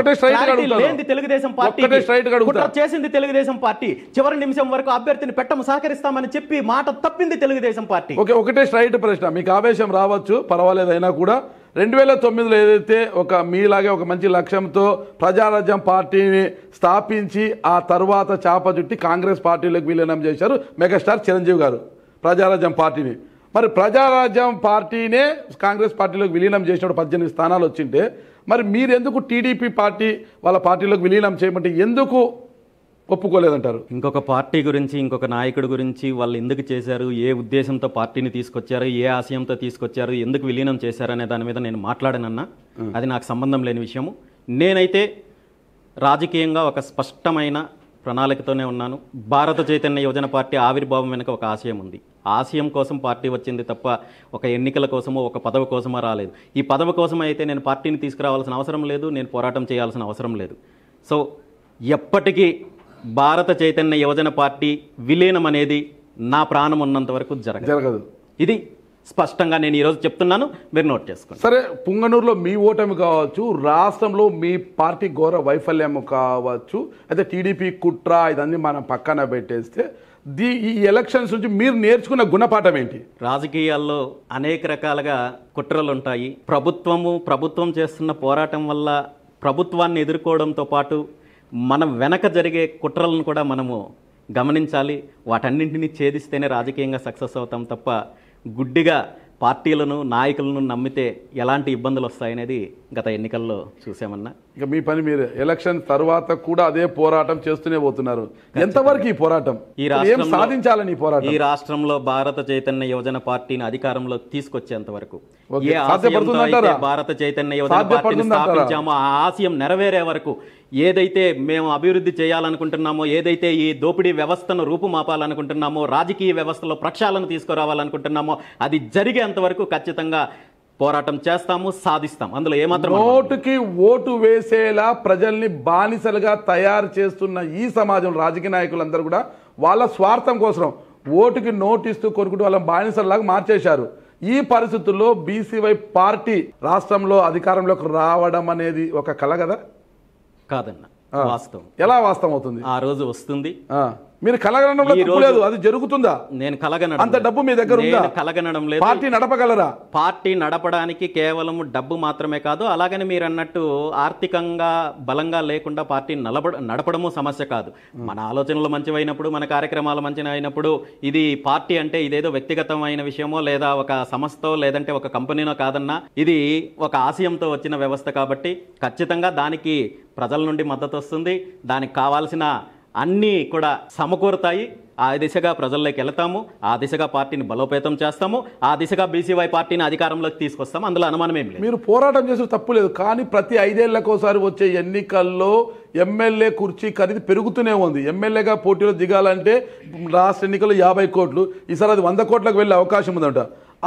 తెలుగుదేశం పార్టీ కుట్ర చేసింది తెలుగుదేశం పార్టీ. చివరి నిమిషం వరకు అభ్యర్థిని పెట్టము సహకరిస్తామని చెప్పి మాట తప్పింది తెలుగుదేశం పార్టీ. ఒకటే స్ట్రైట్ ప్రశ్న, మీకు ఆవేశం రావచ్చు పర్వాలేదు, అయినా కూడా 2009లో ఏదైతే మీలాగే ఒక మంచి లక్ష్యంతో ప్రజారాజ్యం పార్టీని స్థాపించి ఆ తర్వాత చాప చుట్టి కాంగ్రెస్ పార్టీలోకి విలీనం చేశారు మెగాస్టార్ చిరంజీవి గారు ప్రజారాజ్యం పార్టీని. మరి ప్రజారాజ్యం పార్టీనే కాంగ్రెస్ పార్టీలోకి విలీనం చేసినప్పుడు 18 స్థానాలు వచ్చింటే మరి మీరెందుకు టీడీపీ పార్టీ వాళ్ళ పార్టీలోకి విలీనం చేయమంటే ఎందుకు ఒప్పుకోలేదంటారు? ఇంకొక పార్టీ గురించి ఇంకొక నాయకుడి గురించి వాళ్ళు ఎందుకు చేశారు, ఏ ఉద్దేశంతో పార్టీని తీసుకొచ్చారు, ఏ ఆశయంతో తీసుకొచ్చారు, ఎందుకు విలీనం చేశారు అనే దాని మీద నేను మాట్లాడనన్నా అది నాకు సంబంధం లేని విషయము. నేనైతే రాజకీయంగా ఒక స్పష్టమైన ప్రణాళికతోనే ఉన్నాను. భారత చైతన్య యువజన పార్టీ ఆవిర్భావం వెనుక ఒక ఆశయం ఉంది. ఆశయం కోసం పార్టీ వచ్చింది తప్ప ఒక ఎన్నికల కోసమో ఒక పదవి కోసమో రాలేదు. ఈ పదవి కోసం అయితే నేను పార్టీని తీసుకురావాల్సిన అవసరం లేదు, నేను పోరాటం చేయాల్సిన అవసరం లేదు. సో ఎప్పటికీ భారత చైతన్య యువజన పార్టీ విలీనం అనేది నా ప్రాణం ఉన్నంత వరకు జరగదు. ఇది స్పష్టంగా నేను ఈరోజు చెప్తున్నాను, మీరు నోట్ చేసుకోండి. సరే, పుంగనూరులో మీ ఓటమి కావచ్చు, రాష్ట్రంలో మీ పార్టీ ఘోర వైఫల్యం కావచ్చు, అయితే టీడీపీ కుట్ర ఇదన్నీ మనం పక్కన పెట్టేస్తే ఈ ఎలక్షన్స్ నుంచి మీరు నేర్చుకున్న గుణపాఠం ఏంటి? రాజకీయాల్లో అనేక రకాలుగా కుట్రలు ఉంటాయి. ప్రభుత్వం చేస్తున్న పోరాటం వల్ల ప్రభుత్వాన్ని ఎదుర్కోవడంతో పాటు మన వెనక జరిగే కుట్రలను కూడా మనము గమనించాలి. వాటన్నింటినీ ఛేదిస్తేనే రాజకీయంగా సక్సెస్ అవుతాం తప్ప గుడ్డిగా పార్టీలను నాయకులను నమ్మితే ఎలాంటి ఇబ్బందులు వస్తాయనేది గత ఎన్నికల్లో చూసామన్నా. ఇక మీ పని మీరు ఎలక్షన్ తర్వాత కూడా అదే పోరాటం చేస్తూనే పోతున్నారు. ఎంతవరకు ఈ పోరాటం సాధించాలని ఈ రాష్ట్రంలో భారత చైతన్య యువజన పార్టీని అధికారంలో తీసుకొచ్చేంత వరకు భారత చైతన్య యువజన పార్టీని స్థాపించామో ఆ ఆశయం నెరవేరే వరకు ఏదైతే మేము అభివృద్ధి చేయాలనుకుంటున్నామో, ఏదైతే ఈ దోపిడీ వ్యవస్థను రూపుమాపాలనుకుంటున్నామో, రాజకీయ వ్యవస్థలో ప్రక్షాళన తీసుకురావాలనుకుంటున్నామో అది జరిగేంత వరకు ఖచ్చితంగా పోరాటం చేస్తాము, సాధిస్తాం. అందులో ఏమాత్రం ఓటుకి ఓటు వేసేలా ప్రజల్ని బానిసలుగా తయారు చేస్తున్న ఈ సమాజం రాజకీయ నాయకులందరూ కూడా వాళ్ళ స్వార్థం కోసం ఓటుకి నోటిస్తూ కొనుక్కుంటూ వాళ్ళ బానిసలాగా మార్చేశారు. ఈ పరిస్థితుల్లో బీసీవై పార్టీ రాష్ట్రంలో అధికారంలోకి రావడం అనేది ఒక కల కదా? కాదన్న, వాస్తవం. ఎలా వాస్తవం అవుతుంది? ఆ రోజు వస్తుంది. మీరు కలగనడంలో తప్పు లేదు, అది జరుగుతుందా? నేను కలగనడం, అంత డబ్బు మీ దగ్గర ఉందా? కలగనడం లేదు. పార్టీ నడపగలరా? పార్టీ నడపడానికి కేవలం డబ్బు మాత్రమే కాదు, అలాగని మీరు అన్నట్టు ఆర్థికంగా బలంగా లేకుండా పార్టీ నడపడము సమస్య కాదు. మన ఆలోచనలు మంచివైనప్పుడు, మన కార్యక్రమాలు మంచిగా అయినప్పుడు, ఇది పార్టీ అంటే ఇదేదో వ్యక్తిగతమైన విషయమో లేదా ఒక సంస్థో లేదంటే ఒక కంపెనీనో కాదన్నా, ఇది ఒక ఆశయంతో వచ్చిన వ్యవస్థ కాబట్టి ఖచ్చితంగా దానికి ప్రజల నుండి మద్దతు వస్తుంది. దానికి కావాల్సిన అన్నీ కూడా సమకూరుతాయి. ఆ దిశగా ప్రజల్లోకి వెళతాము, ఆ దిశగా పార్టీని బలోపేతం చేస్తాము, ఆ దిశగా బీసీవై పార్టీని అధికారంలోకి తీసుకొస్తాము. అందులో అనుమానం ఏం లేదు. మీరు పోరాటం చేసే తప్పు లేదు, కానీ ప్రతి 5 ఏళ్లకోసారి వచ్చే ఎన్నికల్లో ఎమ్మెల్యే కుర్చీ ఖరీదు పెరుగుతూనే ఉంది. ఎమ్మెల్యేగా పోటీలో దిగాలంటే లాస్ట్ ఎన్నికల్లో 50 కోట్లు, ఈసారి అది 100 కోట్లకు వెళ్ళే అవకాశం ఉందంట.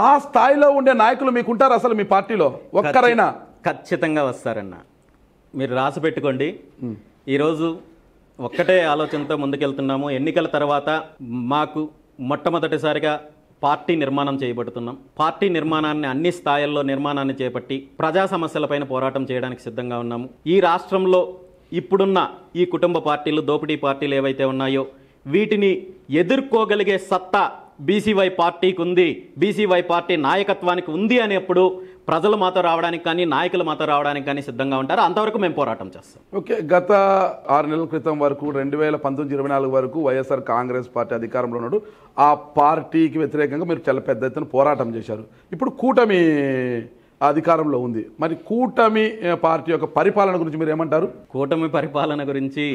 ఆ స్థాయిలో ఉండే నాయకులు మీకుంటారు అసలు మీ పార్టీలో ఒక్కరైనా? ఖచ్చితంగా వస్తారన్న, మీరు రాసి పెట్టుకోండి. ఈరోజు ఒక్కటే ఆలోచనతో ముందుకెళ్తున్నాము. ఎన్నికల తర్వాత మాకు మొట్టమొదటిసారిగా పార్టీ నిర్మాణం చేయబడుతున్నాం. పార్టీ నిర్మాణాన్ని అన్ని స్థాయిల్లో నిర్మాణాన్ని చేపట్టి ప్రజా సమస్యలపైన పోరాటం చేయడానికి సిద్ధంగా ఉన్నాము. ఈ రాష్ట్రంలో ఇప్పుడున్న ఈ కుటుంబ పార్టీలు, దోపిడీ పార్టీలు ఏవైతే ఉన్నాయో వీటిని ఎదుర్కోగలిగే సత్తా బీసీవై పార్టీకి ఉంది, బీసీవై పార్టీ నాయకత్వానికి ఉంది అనేప్పుడు ప్రజలు మాతో రావడానికి కానీ నాయకులు మాతో రావడానికి కానీ సిద్ధంగా ఉంటారు. అంతవరకు మేము పోరాటం చేస్తాం. ఓకే, గత 6 నెలల క్రితం వరకు 2019-24 వరకు వైఎస్ఆర్ కాంగ్రెస్ పార్టీ అధికారంలో ఉన్నాడు. ఆ పార్టీకి వ్యతిరేకంగా మీరు చాలా పెద్ద ఎత్తున పోరాటం చేశారు. ఇప్పుడు కూటమి అధికారంలో ఉంది. మరి కూటమి పార్టీ యొక్క పరిపాలన గురించి మీరు ఏమంటారు? కూటమి పరిపాలన గురించి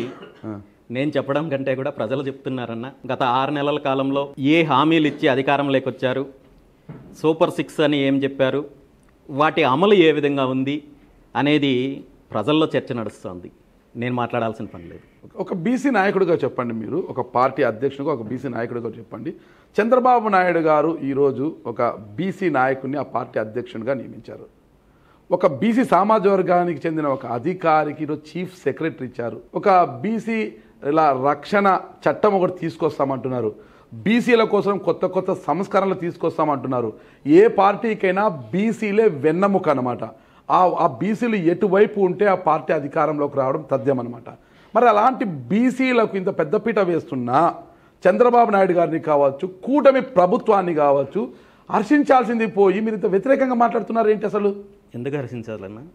నేను చెప్పడం కంటే కూడా ప్రజలు చెప్తున్నారన్న. గత 6 నెలల కాలంలో ఏ హామీలు ఇచ్చి అధికారంలోకి వచ్చారు, సూపర్ 6 అని ఏం చెప్పారు, వాటి అమలు ఏ విధంగా ఉంది అనేది ప్రజల్లో చర్చ నడుస్తుంది. నేను మాట్లాడాల్సిన పని లేదు. ఒక బీసీ నాయకుడిగా చెప్పండి, మీరు ఒక పార్టీ అధ్యక్షుడిగా, ఒక బీసీ నాయకుడిగా చెప్పండి. చంద్రబాబు నాయుడు గారు ఈరోజు ఒక బీసీ నాయకుడిని ఆ పార్టీ అధ్యక్షుడిగా నియమించారు. ఒక బీసీ సామాజిక వర్గానికి చెందిన ఒక అధికారికి ఈరోజు చీఫ్ సెక్రటరీ ఇచ్చారు. ఒక బీసీ ఇలా రక్షణ చట్టం ఒకటి తీసుకొస్తామంటున్నారు. బీసీల కోసం కొత్త కొత్త సంస్కరణలు తీసుకొస్తామంటున్నారు. ఏ పార్టీకైనా బీసీలే వెన్నెముక అనమాట. ఆ బీసీలు ఎటువైపు ఉంటే ఆ పార్టీ అధికారంలోకి రావడం తథ్యం అనమాట. మరి అలాంటి బీసీలకు ఇంత పెద్దపీట వేస్తున్నా చంద్రబాబు నాయుడు గారిని కావచ్చు, కూటమి ప్రభుత్వాన్ని కావచ్చు, హర్షించాల్సింది పోయి మీరు ఇంత వ్యతిరేకంగా మాట్లాడుతున్నారు ఏంటి అసలు? ఎందుకు హర్షించాలన్నా?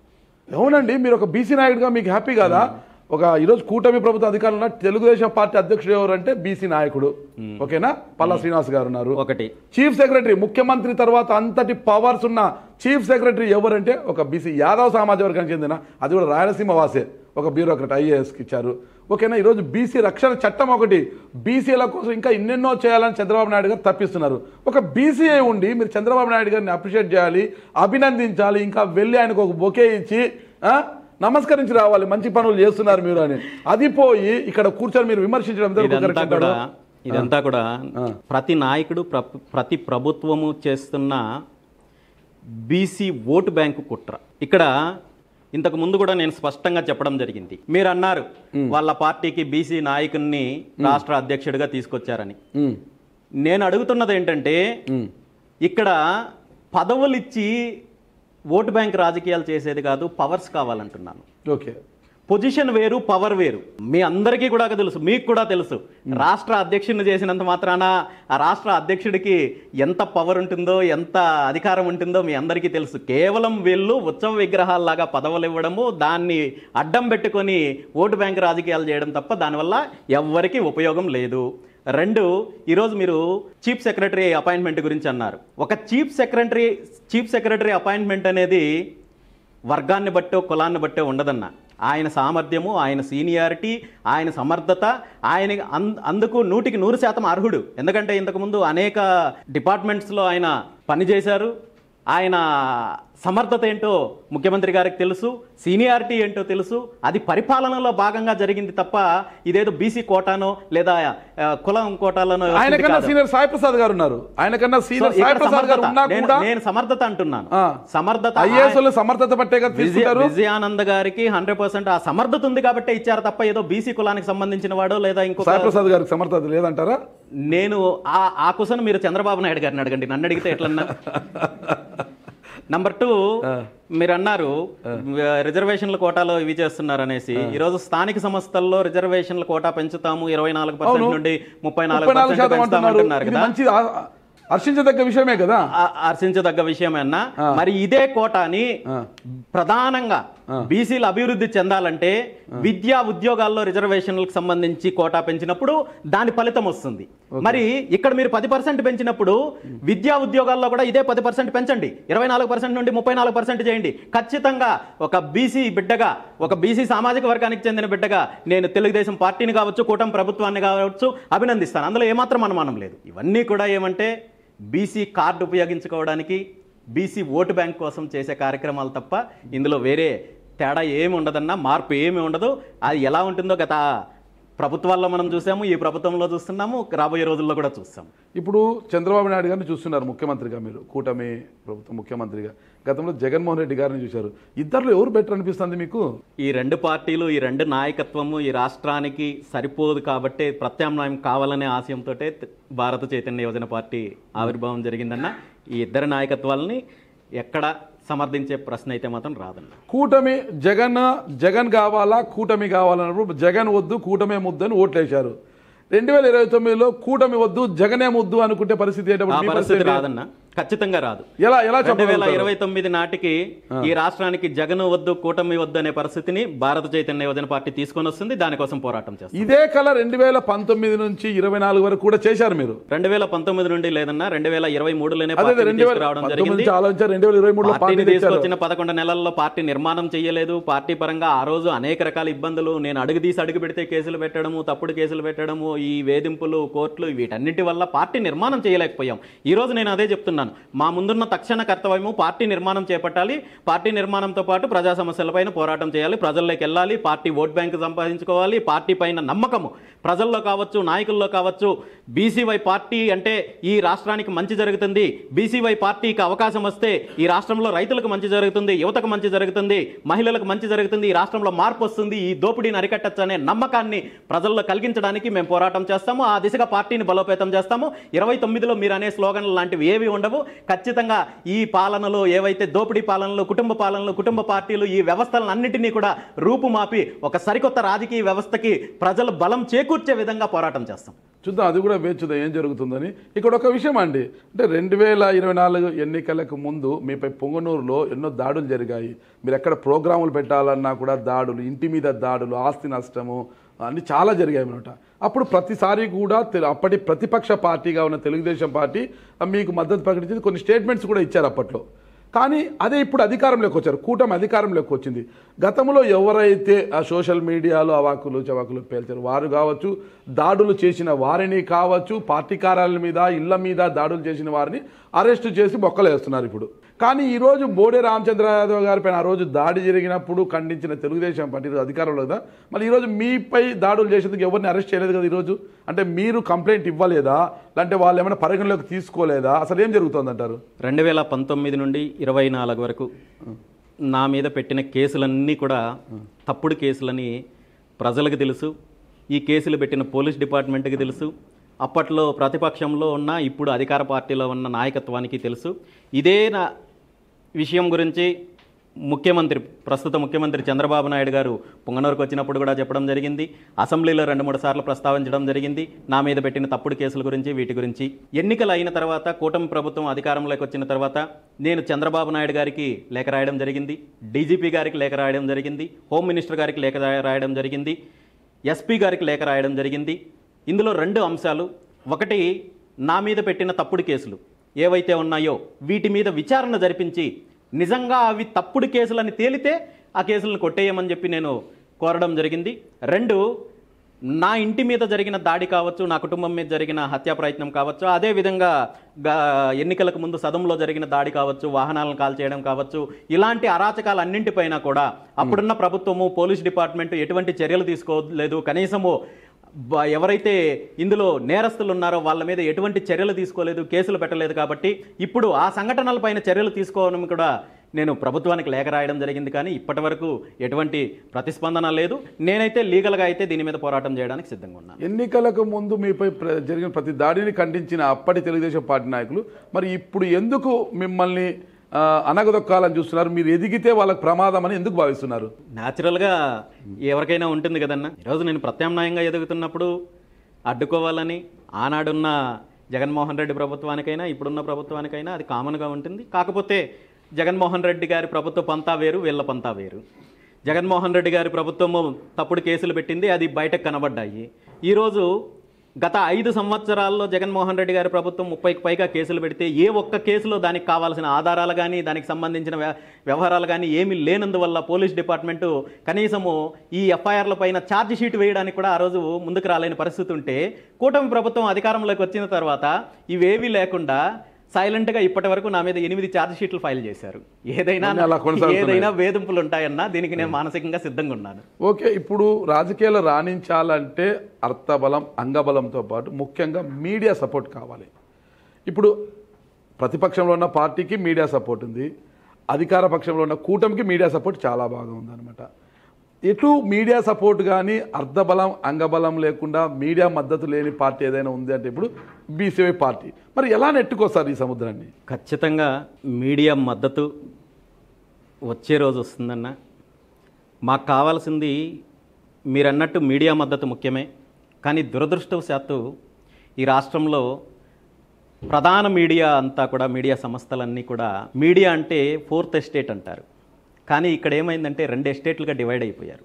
అవునండి, మీరు ఒక బీసీ నాయకుడిగా మీకు హ్యాపీ కదా? ఒక ఈరోజు కూటమి ప్రభుత్వ అధికారంలో తెలుగుదేశం పార్టీ అధ్యక్షుడు ఎవరంటే బీసీ నాయకుడు, ఓకేనా, పల్లా శ్రీనివాస్ గారు ఉన్నారు. ఒకటి చీఫ్ సెక్రటరీ, ముఖ్యమంత్రి తర్వాత అంతటి పవర్స్ ఉన్న చీఫ్ సెక్రటరీ ఎవరంటే ఒక బీసీ యాదవ్ సామాజిక వర్గానికి చెందిన, అది కూడా రాయలసీమ వాసే, ఒక బ్యూరోక్రాట్ ఐఏఎస్కి ఇచ్చారు. ఓకేనా, ఈరోజు బీసీ రక్షణ చట్టం ఒకటి, బీసీల కోసం ఇంకా ఎన్నెన్నో చేయాలని చంద్రబాబు నాయుడు గారు తప్పిస్తున్నారు. ఒక బీసీఏ ఉండి మీరు చంద్రబాబు నాయుడు గారిని అప్రిషియేట్ చేయాలి, అభినందించాలి, ఇంకా వెళ్ళి ఆయనకు ఒక బొకే ఇచ్చి నమస్కరించి రావాలి, మంచి పనులు చేస్తున్నారు మీరు అని. అది పోయి ఇక్కడ కూర్చొని మీరు విమర్శించడం ఇదంతా కూడా ప్రతి నాయకుడు, ప్రతి ప్రభుత్వము చేస్తున్న బీసీ ఓటు బ్యాంకు కుట్ర. ఇక్కడ ఇంతకు ముందు కూడా నేను స్పష్టంగా చెప్పడం జరిగింది. మీరు అన్నారు వాళ్ళ పార్టీకి బీసీ నాయకుడిని రాష్ట్ర అధ్యక్షుడిగా తీసుకొచ్చారని. నేను అడుగుతున్నది ఏంటంటే, ఇక్కడ పదవులు ఇచ్చి ఓటు బ్యాంక్ రాజకీయాలు చేసేది కాదు, పవర్స్ కావాలంటున్నాను. ఓకే, పొజిషన్ వేరు, పవర్ వేరు. మీ అందరికీ కూడా తెలుసు, మీకు కూడా తెలుసు. రాష్ట్ర అధ్యక్షుడిని చేసినంత మాత్రాన ఆ రాష్ట్ర అధ్యక్షుడికి ఎంత పవర్ ఉంటుందో, ఎంత అధికారం ఉంటుందో మీ అందరికీ తెలుసు. కేవలం వీళ్ళు ఉత్సవ విగ్రహాల్లాగా పదవులు ఇవ్వడము, దాన్ని అడ్డం పెట్టుకొని ఓటు బ్యాంక్ రాజకీయాలు చేయడం తప్ప దానివల్ల ఎవ్వరికీ ఉపయోగం లేదు. 2, ఈరోజు మీరు చీఫ్ సెక్రటరీ అపాయింట్మెంట్ గురించి అన్నారు. ఒక చీఫ్ సెక్రటరీ అపాయింట్మెంట్ అనేది వర్గాన్ని బట్టో కులాన్ని బట్టో ఉండదన్న. ఆయన సామర్థ్యము, ఆయన సీనియారిటీ, ఆయన సమర్థత, ఆయన అందుకు 100% అర్హుడు. ఎందుకంటే ఇంతకుముందు అనేక డిపార్ట్మెంట్స్లో ఆయన పనిచేశారు. ఆయన సమర్థత ఏంటో ముఖ్యమంత్రి గారికి తెలుసు, సీనియారిటీ ఏంటో తెలుసు. అది పరిపాలనలో భాగంగా జరిగింది తప్ప ఇదేదో బీసీ కోటానో లేదా కులం కోటాలోనో. నేను సమర్థత అంటున్నాను. సమర్థత విజయానంద్ గారికి 100% ఆ సమర్థత ఉంది కాబట్టి ఇచ్చారు తప్ప ఏదో బీసీ కులానికి సంబంధించిన వాడో లేదా ఇంకో ప్రసాద్ గారికి సమర్థత లేదంటారా? నేను ఆ క్వశ్చన్ మీరు చంద్రబాబు నాయుడు గారిని అడగండి, నన్ను అడిగితే ఎట్లన్నా. నంబర్ 2 మీరు అన్నారు రిజర్వేషన్ల కోటాలో ఇవి చేస్తున్నారు అనేసి. ఈ రోజు స్థానిక సంస్థల్లో రిజర్వేషన్ల కోటా పెంచుతాము 24% నుండి 34% పెంచుతామంటున్నారు కదా. హర్షించదగ్గ విషయమే కదా. హర్షించదగ్గ విషయమే అన్న. మరి ఇదే కోటాని ప్రధానంగా బీసీలు అభివృద్ధి చెందాలంటే విద్యా ఉద్యోగాల్లో రిజర్వేషన్లకు సంబంధించి కోటా పెంచినప్పుడు దాని ఫలితం వస్తుంది. మరి ఇక్కడ మీరు 10% పెంచినప్పుడు విద్యా ఉద్యోగాల్లో కూడా ఇదే 10% పెంచండి, 24% నుండి 34% చేయండి. ఖచ్చితంగా ఒక బీసీ బిడ్డగా, ఒక బీసీ సామాజిక వర్గానికి చెందిన బిడ్డగా నేను తెలుగుదేశం పార్టీని కావచ్చు, కూటమి ప్రభుత్వాన్ని కావచ్చు అభినందిస్తాను. అందులో ఏమాత్రం అనుమానం లేదు. ఇవన్నీ కూడా ఏమంటే బీసీ కార్డు ఉపయోగించుకోవడానికి, బీసీ ఓటు బ్యాంక్ కోసం చేసే కార్యక్రమాలు తప్ప ఇందులో వేరే తేడా ఏమి ఉండదన్నా, మార్పు ఏమి ఉండదు. అది ఎలా ఉంటుందో గత ప్రభుత్వాల్లో మనం చూసాము, ఈ ప్రభుత్వంలో చూస్తున్నాము, రాబోయే రోజుల్లో కూడా చూస్తాం. ఇప్పుడు చంద్రబాబు నాయుడు గారిని చూస్తున్నారు ముఖ్యమంత్రిగా, మీరు కూటమి ప్రభుత్వం ముఖ్యమంత్రిగా. గతంలో జగన్మోహన్ రెడ్డి గారిని చూశారు. ఇద్దరిలో ఎవరు బెటర్ అనిపిస్తుంది మీకు? ఈ రెండు పార్టీలు, ఈ రెండు నాయకత్వము ఈ రాష్ట్రానికి సరిపోదు కాబట్టి ప్రత్యామ్నాయం కావాలనే ఆశయంతో భారత చైతన్య యోజన పార్టీ ఆవిర్భావం జరిగిందన్న. ఈ ఇద్దరు నాయకత్వాలని ఎక్కడ సమర్థించే ప్రశ్న అయితే మాత్రం రాదన్న. కూటమి జగన్ కావాలా, కూటమి కావాలన్నప్పుడు జగన్ వద్దు, కూటమే ముద్దు అని ఓట్లేశారు. 2029లో కూటమి వద్దు, జగనే ముద్దు అనుకుంటే పరిస్థితి పరిస్థితి రాదన్న. ఖచ్చితంగా రాదు. ఎలా 2029 నాటికి ఈ రాష్ట్రానికి జగన్ వద్దు, కూటమి వద్దు అనే పరిస్థితిని భారత చైతన్య యోజన పార్టీ తీసుకొని వస్తుంది. దానికోసం పోరాటం చేస్తారు. ఇదే కళ 2019 నుంచి 24 వరకు కూడా చేశారు మీరు. 2019 నుండి లేదన్నా, 2023లోనే రావడం జరిగింది. పార్టీని తీసుకొచ్చిన 11 నెలల్లో పార్టీ నిర్మాణం చేయలేదు. పార్టీ పరంగా ఆ రోజు అనేక రకాల ఇబ్బందులు, నేను అడుగు పెడితే కేసులు పెట్టడము, తప్పుడు కేసులు పెట్టడము, ఈ వేధింపులు, కోర్టులు, వీటన్నిటి వల్ల పార్టీ నిర్మాణం చేయలేకపోయాం. ఈ రోజు నేను అదే చెప్తున్నాను. మా ముందున్న తక్షణ కర్తవ్యము పార్టీ నిర్మాణం చేపట్టాలి. పార్టీ నిర్మాణంతో పాటు ప్రజా సమస్యలపైన పోరాటం చేయాలి, ప్రజల్లోకి వెళ్ళాలి, పార్టీ ఓట్ బ్యాంక్ సంపాదించుకోవాలి. పార్టీ పైన నమ్మకము ప్రజల్లో కావచ్చు, నాయకుల్లో కావచ్చు. బీసీవై పార్టీ అంటే ఈ రాష్ట్రానికి మంచి జరుగుతుంది, బీసీవై పార్టీకి అవకాశం వస్తే ఈ రాష్ట్రంలో రైతులకు మంచి జరుగుతుంది, యువతకు మంచి జరుగుతుంది, మహిళలకు మంచి జరుగుతుంది, ఈ రాష్ట్రంలో మార్పు వస్తుంది, ఈ దోపిడీని అరికట్టచ్చు అనే నమ్మకాన్ని ప్రజల్లో కలిగించడానికి మేము పోరాటం చేస్తాము. ఆ దిశగా పార్టీని బలోపేతం చేస్తాము. 29లో మీరు అనే స్లోగన్లు లాంటివి ఏవి ఉండవు. ఖచ్చితంగా ఈ పాలనలో ఏవైతే దోపిడీ పాలనలు, కుటుంబ పార్టీలు, ఈ వ్యవస్థలన్నింటినీ కూడా రూపుమాపి ఒక సరికొత్త రాజకీయ వ్యవస్థకి ప్రజలు బలం చేకూర్చే విధంగా పోరాటం చేస్తాం. చూద్దాం, అది కూడా వేచుద్దాం ఏం జరుగుతుందని. ఇక్కడ ఒక విషయం అండి, అంటే 2024 ఎన్నికలకు ముందు మీపై పొంగనూరులో ఎన్నో దాడులు జరిగాయి. మీరు ఎక్కడ ప్రోగ్రాములు పెట్టాలన్నా కూడా దాడులు, ఇంటి మీద దాడులు, ఆస్తి నష్టము అన్నీ చాలా జరిగాయి అన్నమాట. అప్పుడు ప్రతిసారి కూడా అప్పటి ప్రతిపక్ష పార్టీగా ఉన్న తెలుగుదేశం పార్టీ మీకు మద్దతు ప్రకటించింది, కొన్ని స్టేట్మెంట్స్ కూడా ఇచ్చారు అప్పట్లో. కానీ అదే ఇప్పుడు అధికారంలోకి వచ్చారు, కూటమి అధికారంలోకి వచ్చింది. గతంలో ఎవరైతే ఆ సోషల్ మీడియాలో అవాకులు చవాకులు పేల్చారు వారు కావచ్చు, దాడులు చేసిన వారిని కావచ్చు, పార్టీ కార్యాలయాల మీద, ఇళ్ల మీద దాడులు చేసిన వారిని అరెస్టు చేసి బొక్కలు వేస్తున్నారు ఇప్పుడు. కానీ ఈరోజు బోడే రామచంద్ర యాదవ్ గారి పైన ఆ రోజు దాడి జరిగినప్పుడు ఖండించిన తెలుగుదేశం పార్టీ అధికారంలో కదా, మళ్ళీ ఈరోజు మీపై దాడులు చేసేందుకు ఎవరిని అరెస్ట్ చేయలేదు కదా ఈరోజు. అంటే మీరు కంప్లైంట్ ఇవ్వలేదా, లేదంటే వాళ్ళు ఏమైనా పరిగణలోకి తీసుకోలేదా, అసలు ఏం జరుగుతుందంటారు? 2019 నుండి 24 వరకు నా మీద పెట్టిన కేసులన్నీ కూడా తప్పుడు కేసులని ప్రజలకు తెలుసు. ఈ కేసులు పెట్టిన పోలీస్ డిపార్ట్మెంట్కి తెలుసు. అప్పట్లో ప్రతిపక్షంలో ఉన్న, ఇప్పుడు అధికార పార్టీలో ఉన్న నాయకత్వానికి తెలుసు. ఇదే విషయం గురించి ప్రస్తుత ముఖ్యమంత్రి చంద్రబాబు నాయుడు గారు పొంగనూరుకు వచ్చినప్పుడు కూడా చెప్పడం జరిగింది. అసెంబ్లీలో 2-3 సార్లు ప్రస్తావించడం జరిగింది నా మీద పెట్టిన తప్పుడు కేసుల గురించి, వీటి గురించి. ఎన్నికలు అయిన తర్వాత, కూటమి ప్రభుత్వం అధికారంలోకి వచ్చిన తర్వాత నేను చంద్రబాబు నాయుడు గారికి లేఖ రాయడం జరిగింది, డీజీపీ గారికి లేఖ రాయడం జరిగింది, హోమ్ మినిస్టర్ గారికి లేఖ రాయడం జరిగింది, ఎస్పీ గారికి లేఖ రాయడం జరిగింది. ఇందులో 2 అంశాలు. ఒకటి, నా మీద పెట్టిన తప్పుడు కేసులు ఏవైతే ఉన్నాయో వీటి మీద విచారణ జరిపించి నిజంగా అవి తప్పుడు కేసులని తేలితే ఆ కేసులను కొట్టేయమని చెప్పి నేను కోరడం జరిగింది. 2, నా ఇంటి మీద జరిగిన దాడి కావచ్చు, నా కుటుంబం మీద జరిగిన హత్యా ప్రయత్నం కావచ్చు, అదేవిధంగా ఎన్నికలకు ముందు సదంలో జరిగిన దాడి కావచ్చు, వాహనాలను కాల్ చేయడం కావచ్చు, ఇలాంటి అరాచకాలన్నింటిపైన కూడా అప్పుడున్న ప్రభుత్వము, పోలీస్ డిపార్ట్మెంట్ ఎటువంటి చర్యలు తీసుకోలేదు. కనీసము ఎవరైతే ఇందులో నేరస్తులు ఉన్నారో వాళ్ళ మీద ఎటువంటి చర్యలు తీసుకోలేదు, కేసులు పెట్టలేదు. కాబట్టి ఇప్పుడు ఆ సంఘటనలపైన చర్యలు తీసుకోవడం కూడా నేను ప్రభుత్వానికి లేఖ రాయడం జరిగింది. కానీ ఇప్పటి వరకు ఎటువంటి ప్రతిస్పందన లేదు. నేనైతే లీగల్గా అయితే దీని మీద పోరాటం చేయడానికి సిద్ధంగా ఉన్నాను. ఎన్నికలకు ముందు మీపై జరిగిన ప్రతి దాడిని ఖండించిన అప్పటి తెలుగుదేశం పార్టీ నాయకులు మరి ఇప్పుడు ఎందుకు మిమ్మల్ని అనగదొక్కాలని చూస్తున్నారు? మీరు ఎదిగితే వాళ్ళకి ప్రమాదం అని ఎందుకు భావిస్తున్నారు? న్యాచురల్గా ఎవరికైనా ఉంటుంది కదన్నా. ఈరోజు నేను ప్రత్యామ్నాయంగా ఎదుగుతున్నప్పుడు అడ్డుకోవాలని ఆనాడున్న జగన్మోహన్ రెడ్డి ప్రభుత్వానికైనా ఇప్పుడున్న ప్రభుత్వానికైనా అది కామన్గా ఉంటుంది. కాకపోతే జగన్మోహన్ రెడ్డి గారి ప్రభుత్వ పంతా వేరు, వీళ్ళ పంతా వేరు. జగన్మోహన్ రెడ్డి గారి ప్రభుత్వము తప్పుడు కేసులు పెట్టింది, అది బయటకు కనబడ్డాయి. ఈరోజు గత 5 సంవత్సరాల్లో జగన్మోహన్ రెడ్డి గారి ప్రభుత్వం 30కి పైగా కేసులు పెడితే ఏ ఒక్క కేసులో దానికి కావాల్సిన ఆధారాలు కానీ దానికి సంబంధించిన వ్యవహారాలు కానీ ఏమీ లేనందువల్ల పోలీస్ డిపార్ట్మెంటు కనీసము ఈ ఎఫ్ఐఆర్ల పైన ఛార్జ్ షీట్ వేయడానికి కూడా ఆ రోజు ముందుకు రాలేని పరిస్థితి ఉంటే, కూటమి ప్రభుత్వం అధికారంలోకి వచ్చిన తర్వాత ఇవేవీ లేకుండా సైలెంట్గా ఇప్పటి వరకు నా మీద 8 ఛార్జ్ షీట్లు ఫైల్ చేశారు. ఏదైనా వేధింపులు ఉంటాయన్నా దీనికి నేను మానసికంగా సిద్ధంగా ఉన్నాను. ఓకే, ఇప్పుడు రాజకీయాలు రాణించాలంటే అర్థబలం అంగబలంతో పాటు ముఖ్యంగా మీడియా సపోర్ట్ కావాలి. ఇప్పుడు ప్రతిపక్షంలో ఉన్న పార్టీకి మీడియా సపోర్ట్ ఉంది, అధికార పక్షంలో ఉన్న కూటమికి మీడియా సపోర్ట్ చాలా బాగా ఉందన్నమాట. ఎటు మీడియా సపోర్ట్ కానీ అర్ధబలం అంగబలం లేకుండా మీడియా మద్దతు లేని పార్టీ ఏదైనా ఉంది అంటే ఇప్పుడు బీసీవై పార్టీ. మరి ఎలా నెట్టుకోస్తారు ఈ సముద్రాన్ని? ఖచ్చితంగా మీడియా మద్దతు వచ్చే రోజు వస్తుందన్న. మాకు కావాల్సింది మీరన్నట్టు మీడియా మద్దతు ముఖ్యమే. కానీ దురదృష్టవశాత్తు ఈ రాష్ట్రంలో ప్రధాన మీడియా అంతా కూడా, మీడియా సంస్థలన్నీ కూడా మీడియా అంటే 4th ఎస్టేట్ అంటారు. కానీ ఇక్కడ ఏమైందంటే 2 ఎస్టేట్లుగా డివైడ్ అయిపోయారు.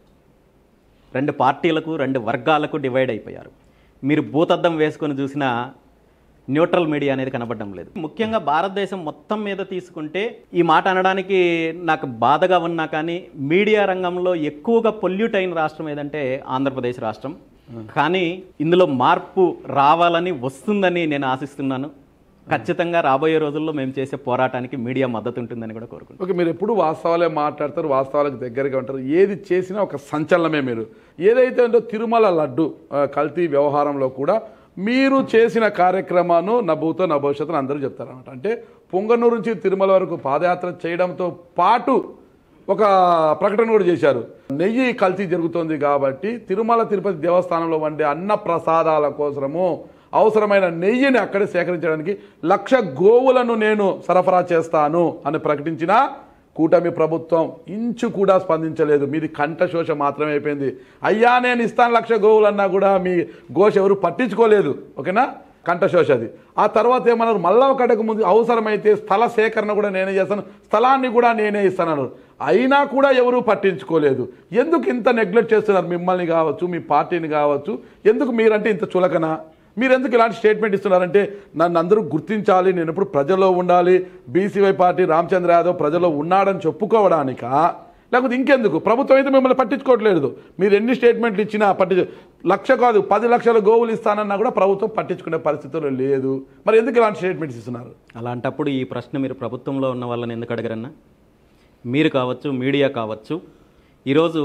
2 పార్టీలకు 2 వర్గాలకు డివైడ్ అయిపోయారు. మీరు భూతద్దం వేసుకొని చూసినా న్యూట్రల్ మీడియా అనేది కనబడడం లేదు. ముఖ్యంగా భారతదేశం మొత్తం మీద తీసుకుంటే ఈ మాట అనడానికి నాకు బాధగా ఉన్నా కానీ మీడియా రంగంలో ఎక్కువగా పొల్యూట్ అయిన రాష్ట్రం ఏదంటే ఆంధ్రప్రదేశ్ రాష్ట్రం. కానీ ఇందులో మార్పు రావాలని వస్తుందని నేను ఆశిస్తున్నాను. ఖచ్చితంగా రాబోయే రోజుల్లో మేము చేసే పోరాటానికి మీడియా మద్దతు ఉంటుందని కూడా కోరుకుంటున్నాను. ఓకే, మీరు ఎప్పుడు వాస్తవాలే మాట్లాడతారు, వాస్తవాలకు దగ్గరగా ఉంటారు. ఏది చేసినా ఒక సంచలనమే. మీరు ఏదైతే ఉందో తిరుమల లడ్డు కల్తీ వ్యవహారంలో కూడా మీరు చేసిన కార్యక్రమాన్ని నభూతో నభవిష్యత్తును అందరూ చెప్తారన్నమాట. అంటే పొంగనూరు నుంచి తిరుమల వరకు పాదయాత్ర చేయడంతో పాటు ఒక ప్రకటన కూడా చేశారు. నెయ్యి కల్తీ జరుగుతోంది కాబట్టి తిరుమల తిరుపతి దేవస్థానంలో వండే అన్న ప్రసాదాల కోసము అవసరమైన నెయ్యిని అక్కడే సేకరించడానికి 1,00,000 గోవులను నేను సరఫరా చేస్తాను అని ప్రకటించిన కూటమి ప్రభుత్వం ఇంచు కూడా స్పందించలేదు. మీది కంఠశోష మాత్రమే అయిపోయింది. అయ్యా నేను ఇస్తాను 1,00,000 గోవులు అన్నా కూడా మీ ఘోష ఎవరు పట్టించుకోలేదు. ఓకేనా, కంఠశోష అది. ఆ తర్వాత ఏమన్నారు, మళ్ళా ఒకటికి ముందు అవసరమైతే స్థల సేకరణ కూడా నేనే చేస్తాను, స్థలాన్ని కూడా నేనే ఇస్తాను. అయినా కూడా ఎవరు పట్టించుకోలేదు. ఎందుకు ఇంత నెగ్లెక్ట్ చేస్తున్నారు? మిమ్మల్ని కావచ్చు, మీ పార్టీని కావచ్చు, ఎందుకు మీరంటే ఇంత చులకన? మీరు ఎందుకు ఇలాంటి స్టేట్మెంట్ ఇస్తున్నారంటే నన్ను అందరూ గుర్తించాలి, నేను ఎప్పుడు ప్రజల్లో ఉండాలి, బీసీవై పార్టీ రామచంద్ర యాదవ్ ప్రజల్లో ఉన్నాడని చెప్పుకోవడానికా, లేకపోతే ఇంకెందుకు? ప్రభుత్వం అయితే మిమ్మల్ని పట్టించుకోవట్లేదు. మీరు ఎన్ని స్టేట్మెంట్లు ఇచ్చినా 1,00,000 కాదు 10 లక్షల గోవులు ఇస్తానన్నా కూడా ప్రభుత్వం పట్టించుకునే పరిస్థితుల్లో లేదు. మరి ఎందుకు ఇలాంటి స్టేట్మెంట్స్ ఇస్తున్నారు? అలాంటప్పుడు ఈ ప్రశ్న మీరు ప్రభుత్వంలో ఉన్న వాళ్ళని ఎందుకు అడగరన్నా? మీరు కావచ్చు, మీడియా కావచ్చు, ఈరోజు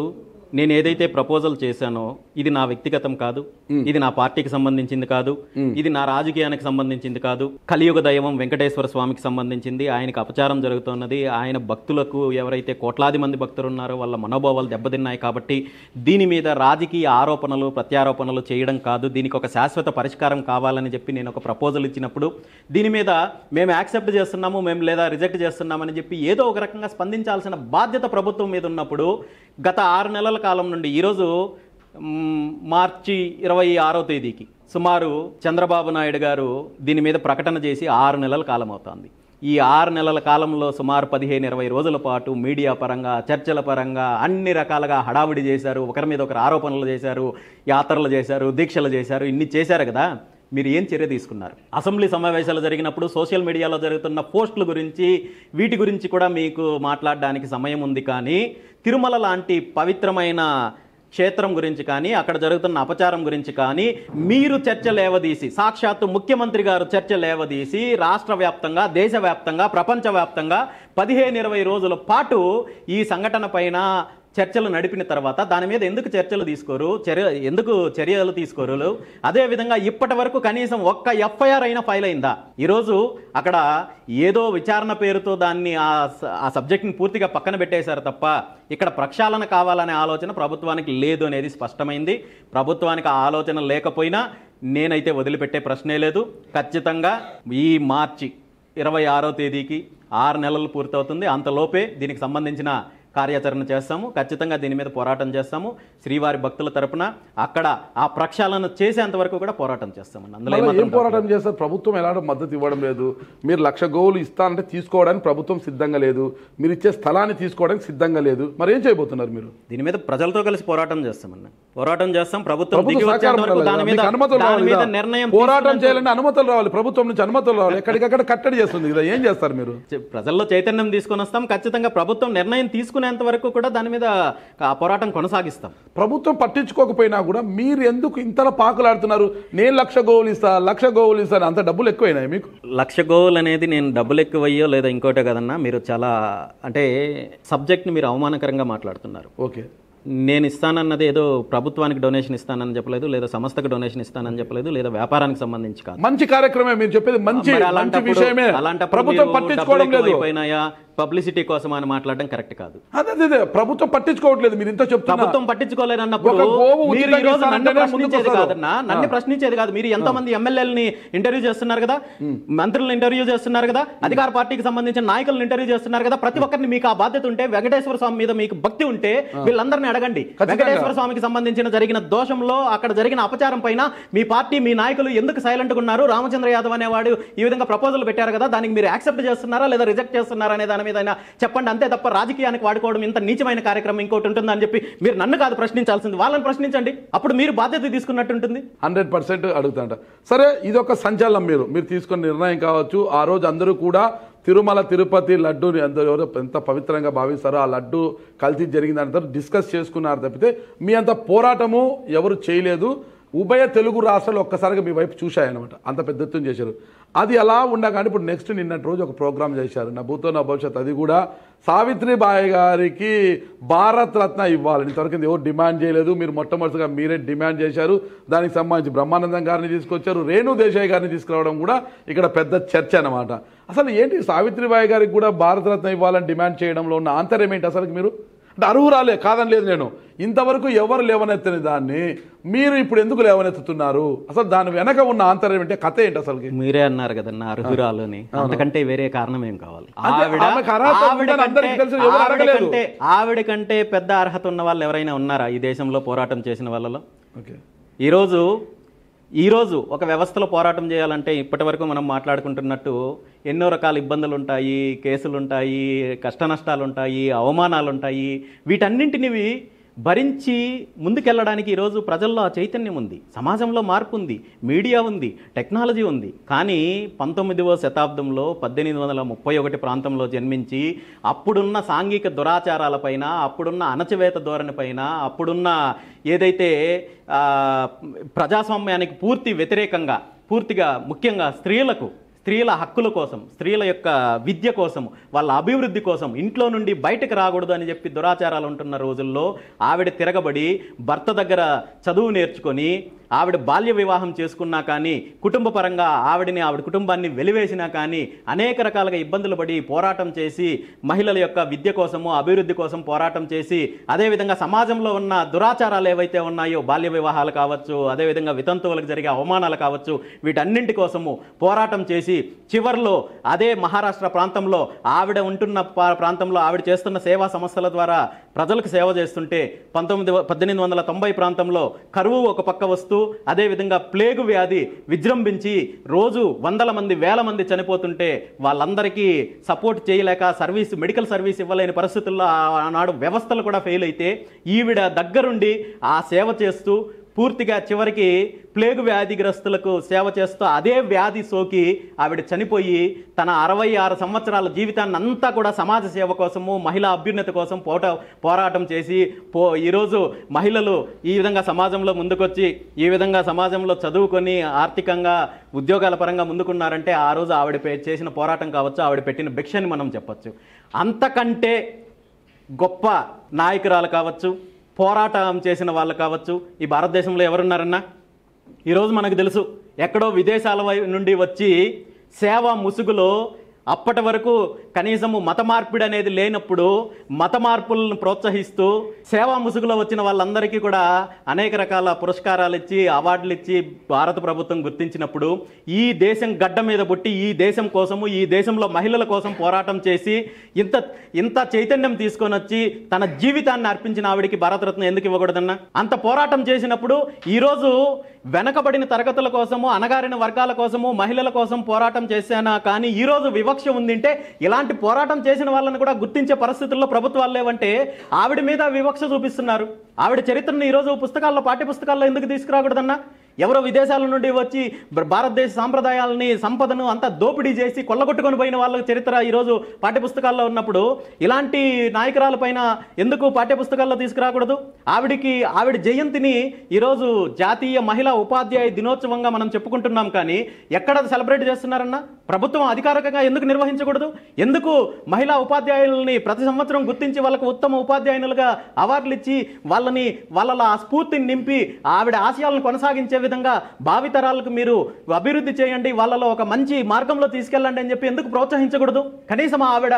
నేను ఏదైతే ప్రపోజల్ చేశానో ఇది నా వ్యక్తిగతం కాదు, ఇది నా పార్టీకి సంబంధించింది కాదు, ఇది నా రాజకీయానికి సంబంధించింది కాదు. కలియుగ దైవం వెంకటేశ్వర స్వామికి సంబంధించింది. ఆయనకు అపచారం జరుగుతున్నది. ఆయన భక్తులకు ఎవరైతే కోట్లాది మంది భక్తులు ఉన్నారో వాళ్ళ మనోభావాలు దెబ్బతిన్నాయి. కాబట్టి దీని మీద రాజకీయ ఆరోపణలు ప్రత్యారోపణలు చేయడం కాదు, దీనికి ఒక శాశ్వత పరిష్కారం కావాలని చెప్పి నేను ఒక ప్రపోజల్ ఇచ్చినప్పుడు దీని మీద మేము యాక్సెప్ట్ చేస్తున్నాము, మేము లేదా రిజెక్ట్ చేస్తున్నామని చెప్పి ఏదో ఒక రకంగా స్పందించాల్సిన బాధ్యత ప్రభుత్వం మీద ఉన్నప్పుడు గత 6 నెలల కాలం నుండి ఈరోజు మార్చి 26వ తేదీకి సుమారు చంద్రబాబు నాయుడు గారు దీని మీద ప్రకటన చేసి 6 నెలల కాలం అవుతుంది. ఈ 6 నెలల కాలంలో సుమారు 15-20 రోజుల పాటు మీడియా పరంగా, చర్చల పరంగా అన్ని రకాలుగా హడావిడి చేశారు. ఒకరి మీద ఒకరు ఆరోపణలు చేశారు, యాత్రలు చేశారు, దీక్షలు చేశారు. ఇన్ని చేశారు కదా, మీరు ఏం చర్య తీసుకున్నారు? అసెంబ్లీ సమావేశాలు జరిగినప్పుడు సోషల్ మీడియాలో జరుగుతున్న పోస్టుల గురించి వీటి గురించి కూడా మీకు మాట్లాడడానికి సమయం ఉంది. కానీ తిరుమల లాంటి పవిత్రమైన క్షేత్రం గురించి కానీ అక్కడ జరుగుతున్న అపచారం గురించి కానీ మీరు చర్చ లేవదీసి, సాక్షాత్తు ముఖ్యమంత్రి గారు చర్చ లేవదీసి రాష్ట్ర వ్యాప్తంగా, దేశవ్యాప్తంగా, ప్రపంచవ్యాప్తంగా 15-20 రోజుల పాటు ఈ సంఘటన పైన చర్చలు నడిపిన తర్వాత దాని మీద ఎందుకు చర్చలు తీసుకోరు, ఎందుకు చర్యలు తీసుకోరు? అదేవిధంగా ఇప్పటి వరకు కనీసం ఒక్క ఎఫ్ఐఆర్ అయినా ఫైల్ అయిందా? ఈరోజు అక్కడ ఏదో విచారణ పేరుతో దాన్ని ఆ సబ్జెక్ట్ని పూర్తిగా పక్కన పెట్టేశారు తప్ప ఇక్కడ ప్రక్షాళన కావాలనే ఆలోచన ప్రభుత్వానికి లేదు అనేది స్పష్టమైంది. ప్రభుత్వానికి ఆ ఆలోచన లేకపోయినా నేనైతే వదిలిపెట్టే ప్రశ్నే లేదు. ఖచ్చితంగా ఈ మార్చి 26వ తేదీకి 6 నెలలు పూర్తవుతుంది. అంతలోపే దీనికి సంబంధించిన కార్యాచరణ చేస్తాము. ఖచ్చితంగా దీని మీద పోరాటం చేస్తాము. శ్రీవారి భక్తుల తరపున అక్కడ ఆ ప్రక్షాళన చేసేంత వరకు కూడా పోరాటం చేస్తామండి. అందులో ఏం పోరాటం చేస్తారు? ప్రభుత్వం ఎలాంటి మద్దతు ఇవ్వడం లేదు. మీరు 1,00,000 గోవులు ఇస్తానంటే తీసుకోవడానికి ప్రభుత్వం సిద్ధంగా లేదు. మీరు ఇచ్చే స్థలాన్ని తీసుకోవడానికి సిద్ధంగా లేదు. మరి ఏం చేయబోతున్నారు మీరు? దీని మీద ప్రజలతో కలిసి పోరాటం చేస్తామన్న. పోరాటం చేస్తాం. ప్రభుత్వం దిగి వచ్చేంత వరకు దాని మీద నిర్ణయం పోరాటం చేయాలంటే అనుమతులు రావాలి. ప్రభుత్వం నుంచి అనుమతులు రావాలి. ఎక్కడికక్కడ కట్టడి చేస్తుంది కదా, ఏం చేస్తారు మీరు? ప్రజల్లో చైతన్యం తీసుకొని వస్తాం. ఖచ్చితంగా ప్రభుత్వం నిర్ణయం తీసుకునేంత వరకు కూడా దాని మీద పోరాటం కొనసాగిస్తాం. ప్రభుత్వం పట్టించుకోకపోయినా కూడా మీరు ఎందుకు ఇంతలా పాకులాడుతున్నారు? నేను 1,00,000 గోవులు ఇస్తా, 1,00,000 గోవులు ఇస్తాను, అంత డబ్బులు ఎక్కువైనాయి మీకు? 1,00,000 గోవులు అనేది నేను డబ్బులు ఎక్కువయ్యో లేదా ఇంకోటే కదన్నా, మీరు చాలా అంటే సబ్జెక్ట్ని మీరు అవమానకరంగా మాట్లాడుతున్నారు. ఓకే, నేను ఇస్తానన్నది ఏదో ప్రభుత్వానికి డొనేషన్ ఇస్తానని చెప్పలేదు, లేదా సంస్థకు డొనేషన్ ఇస్తానని చెప్పలేదు, లేదా వ్యాపారానికి సంబంధించి కాదు. మంచి కార్యక్రమే మీరు చెప్పేది, మంచి విషయమే. ప్రభుత్వం పట్టించుకోవడం లేదు. పబ్లిసిటీ కోసం అని మాట్లాడడం కరెక్ట్ కాదు. అదే ప్రభుత్వం పట్టించుకోవట్లేదు. మీరు ఇంత చెప్తారు. ప్రభుత్వం పట్టించుకోలేదు అన్నప్పుడు మీరు ఈ రోజు నన్ను ప్రశ్నించేది కాదన్నా, నన్ను ప్రశ్నించేది కాదు. మీరు ఎంతమంది ఎమ్మెల్యేలని ఇంటర్వ్యూ చేస్తున్నారు కదా, మంత్రులను ఇంటర్వ్యూ చేస్తున్నారు కదా, అధికార పార్టీకి సంబంధించిన నాయకులను ఇంటర్వ్యూ చేస్తున్నారు కదా. ప్రతి ఒక్కరిని మీకు ఆ బాధ్యత ఉంటే, వెంకటేశ్వర స్వామి మీద మీకు భక్తి ఉంటే వీళ్ళందరినీ అడగండి. వెంకటేశ్వర స్వామికి సంబంధించిన జరిగిన దోషంలో, అక్కడ జరిగిన అపచారం పైన మీ పార్టీ, మీ నాయకులు ఎందుకు సైలెంట్ గా ఉన్నారు? రామచంద్ర యాదవ్ అనేవాడు ఈ విధంగా ప్రపోజల్ పెట్టారు కదా, దానికి మీరు యాక్సెప్ట్ చేస్తున్నారా లేదా రిజెక్ట్ చేస్తున్నారా అనే దాని మీద చెప్పండి. అంతే తప్ప రాజకీయానికి వాడుకోవడం ఇంత నీచమైన కార్యక్రమం ఇంకోటి ఉంటుందని చెప్పి మీరు నన్ను కాదు ప్రశ్నించాల్సింది, వాళ్ళని ప్రశ్నించండి. అప్పుడు మీరు బాధ్యత తీసుకున్నట్టు ఉంటుంది. 100% అడుగుతాంట. సరే, ఇది ఒక సంచలనం. మీరు తీసుకున్న నిర్ణయం కావచ్చు. ఆ రోజు అందరూ కూడా తిరుమల తిరుపతి లడ్డూని అందరూ ఎంత పవిత్రంగా భావిస్తారో ఆ లడ్డు కల్తీ జరిగిందంతా డిస్కస్ చేసుకున్నారు తప్పితే మీ అంత పోరాటము ఎవరు చేయలేదు. ఉభయ తెలుగు రాష్ట్రాలు ఒక్కసారిగా మీ వైపు చూశాయన్నమాట, అంత పెద్ద ఎత్తున చేశారు. అది అలా ఉండగానే ఇప్పుడు నెక్స్ట్ నిన్నటి రోజు ఒక ప్రోగ్రామ్ చేశారు, నా భూతో నా భవిష్యత్. అది కూడా సావిత్రిబాయి గారికి భారత్ రత్న ఇవ్వాలని ఇంతవరకు ఎవరు డిమాండ్ చేయలేదు. మీరు మొట్టమొదటిగా మీరే డిమాండ్ చేశారు. దానికి సంబంధించి బ్రహ్మానందం గారిని తీసుకొచ్చారు, రేణు దేశాయ్ గారిని తీసుకురావడం కూడా ఇక్కడ పెద్ద చర్చ అన్నమాట. అసలు ఏంటి సావిత్రిబాయి గారికి కూడా భారత రత్న ఇవ్వాలని డిమాండ్ చేయడంలో ఉన్న ఆంతర్యం ఏంటి? అసలు మీరు అంటే అర్హురాలే కాదని లేదు, నేను ఇంతవరకు ఎవరు లేవనెత్తని దాన్ని మీరు ఇప్పుడు ఎందుకు లేవనెత్తుతున్నారు? అసలు దాని వెనక ఉన్న ఆంతర్యం ఏంటి, కథ ఏంటి? అసలు మీరే అన్నారు కదన్నా అర్హురాలు అని, అంతకంటే వేరే కారణం ఏం కావాలి? ఆవిడ కంటే పెద్ద అర్హత ఉన్న వాళ్ళు ఎవరైనా ఉన్నారా ఈ దేశంలో పోరాటం చేసిన వాళ్ళలో? ఈరోజు ఒక వ్యవస్థలో పోరాటం చేయాలంటే ఇప్పటి వరకు మనం మాట్లాడుకుంటున్నట్టు ఎన్నో రకాల ఇబ్బందులు ఉంటాయి, కేసులు ఉంటాయి, కష్ట నష్టాలు ఉంటాయి, అవమానాలు ఉంటాయి. వీటన్నింటినీ భరించి ముందుకెళ్ళడానికి ఈరోజు ప్రజల్లో ఆ చైతన్యం ఉంది, సమాజంలో మార్పు ఉంది, మీడియా ఉంది, టెక్నాలజీ ఉంది. కానీ 19వ శతాబ్దంలో 1831 ప్రాంతంలో జన్మించి అప్పుడున్న సాంఘిక దురాచారాలపైన, అప్పుడున్న అణచివేత ధోరణి పైన, అప్పుడున్న ఏదైతే ప్రజాస్వామ్యానికి పూర్తి వ్యతిరేకంగా, పూర్తిగా ముఖ్యంగా స్త్రీల హక్కుల కోసం, స్త్రీల యొక్క విద్య కోసం, వాళ్ళ అభివృద్ధి కోసం ఇంట్లో నుండి బయటకు రాకూడదు అని చెప్పి దురాచారాలు ఉంటున్న రోజుల్లో ఆవిడ తిరగబడి భర్త దగ్గర చదువు నేర్చుకొని ఆవిడ బాల్య వివాహం చేసుకున్నా కానీ, కుటుంబ పరంగా ఆవిడ కుటుంబాన్ని వెలివేసినా కానీ అనేక రకాలుగా ఇబ్బందులు పడి పోరాటం చేసి మహిళల యొక్క విద్య కోసము, అభివృద్ధి కోసం పోరాటం చేసి, అదేవిధంగా సమాజంలో ఉన్న దురాచారాలు ఏవైతే ఉన్నాయో, బాల్య వివాహాలు కావచ్చు, అదేవిధంగా వితంతువులకు జరిగే అవమానాలు కావచ్చు, వీటన్నింటి కోసము పోరాటం చేసి చివర్లో అదే మహారాష్ట్ర ప్రాంతంలో ఆవిడ ఉంటున్న ప్రాంతంలో ఆవిడ చేస్తున్న సేవా సంస్థల ద్వారా ప్రజలకు సేవ చేస్తుంటే 1890 ప్రాంతంలో కరువు ఒక పక్క వస్తూ, అదేవిధంగా ప్లేగు వ్యాధి విజృంభించి రోజు వందల మంది, వేల మంది చనిపోతుంటే వాళ్ళందరికీ సపోర్ట్ చేయలేక మెడికల్ సర్వీస్ ఇవ్వలేని పరిస్థితుల్లో ఆనాడు వ్యవస్థలు కూడా ఫెయిల్ అయితే ఈవిడ దగ్గరుండి ఆ సేవ చేస్తూ పూర్తిగా చివరికి ప్లేగు వ్యాధిగ్రస్తులకు సేవ చేస్తూ అదే వ్యాధి సోకి ఆవిడ చనిపోయి తన 66 సంవత్సరాల జీవితాన్ని అంతా కూడా సమాజ సేవ కోసము, మహిళా అభ్యున్నతి కోసం పోరాటం చేసి ఈరోజు మహిళలు ఈ విధంగా సమాజంలో ముందుకొచ్చి, ఈ విధంగా సమాజంలో చదువుకొని ఆర్థికంగా ఉద్యోగాల పరంగా ముందుకున్నారంటే ఆ రోజు ఆవిడ చేసిన పోరాటం కావచ్చు, ఆవిడ పెట్టిన భిక్షని మనం చెప్పచ్చు. అంతకంటే గొప్ప నాయకురాలు కావచ్చు, పోరాటం చేసిన వాళ్ళు కావచ్చు ఈ భారతదేశంలో ఎవరున్నారన్నా? ఈరోజు మనకు తెలుసు, ఎక్కడో విదేశాల నుండి వచ్చి సేవా ముసుగులో అప్పటి వరకు కనీసము మత మార్పిడి అనేది లేనప్పుడు మత మార్పులను ప్రోత్సహిస్తూ సేవా ముసుగులో వచ్చిన వాళ్ళందరికీ కూడా అనేక రకాల పురస్కారాలు ఇచ్చి అవార్డులు ఇచ్చి భారత ప్రభుత్వం గుర్తించినప్పుడు ఈ దేశం గడ్డ మీద పుట్టి ఈ దేశం కోసము ఈ దేశంలో మహిళల కోసం పోరాటం చేసి ఇంత చైతన్యం తీసుకొని వచ్చి తన జీవితాన్ని అర్పించిన ఆవిడికి భారతరత్న ఎందుకు ఇవ్వకూడదన్నా? అంత పోరాటం చేసినప్పుడు ఈరోజు వెనకబడిన తరగతుల కోసము అణగారిన వర్గాల కోసము మహిళల కోసం పోరాటం చేశానా కానీ ఈరోజు వివక్ష ఉందంటే ఇలాంటి పోరాటం చేసిన వాళ్ళని కూడా గుర్తించే పరిస్థితుల్లో ప్రభుత్వాలు లేవంటే ఆవిడ మీద వివక్ష చూపిస్తున్నారు. ఆవిడ చరిత్రను ఈరోజు పుస్తకాల్లో పాఠ్య పుస్తకాల్లో ఎందుకు తీసుకురాకూడదన్నా? ఎవరో విదేశాల నుండి వచ్చి భారతదేశ సాంప్రదాయాలని సంపదను అంతా దోపిడీ చేసి కొల్లగొట్టుకొని పోయిన వాళ్ళ చరిత్ర ఈరోజు పాఠ్యపుస్తకాల్లో ఉన్నప్పుడు ఇలాంటి నాయకురాల పైన ఎందుకు పాఠ్యపుస్తకాల్లో తీసుకురాకూడదు? ఆవిడ జయంతిని ఈరోజు జాతీయ మహిళా ఉపాధ్యాయ దినోత్సవంగా మనం చెప్పుకుంటున్నాం కానీ ఎక్కడ సెలబ్రేట్ చేస్తున్నారన్నా? ప్రభుత్వం అధికారికంగా ఎందుకు నిర్వహించకూడదు? ఎందుకు మహిళా ఉపాధ్యాయులని ప్రతి సంవత్సరం గుర్తించి వాళ్ళకు ఉత్తమ ఉపాధ్యాయులుగా అవార్డులు ఇచ్చి వాళ్ళ ఆ స్ఫూర్తిని నింపి ఆవిడ ఆశయాలను కొనసాగించే విధంగా భావితరాలకు మీరు అభివృద్ధి చేయండి, వాళ్ళలో ఒక మంచి మార్గంలో తీసుకెళ్ళండి అని చెప్పి ఎందుకు ప్రోత్సహించకూడదు? కనీసం ఆవిడ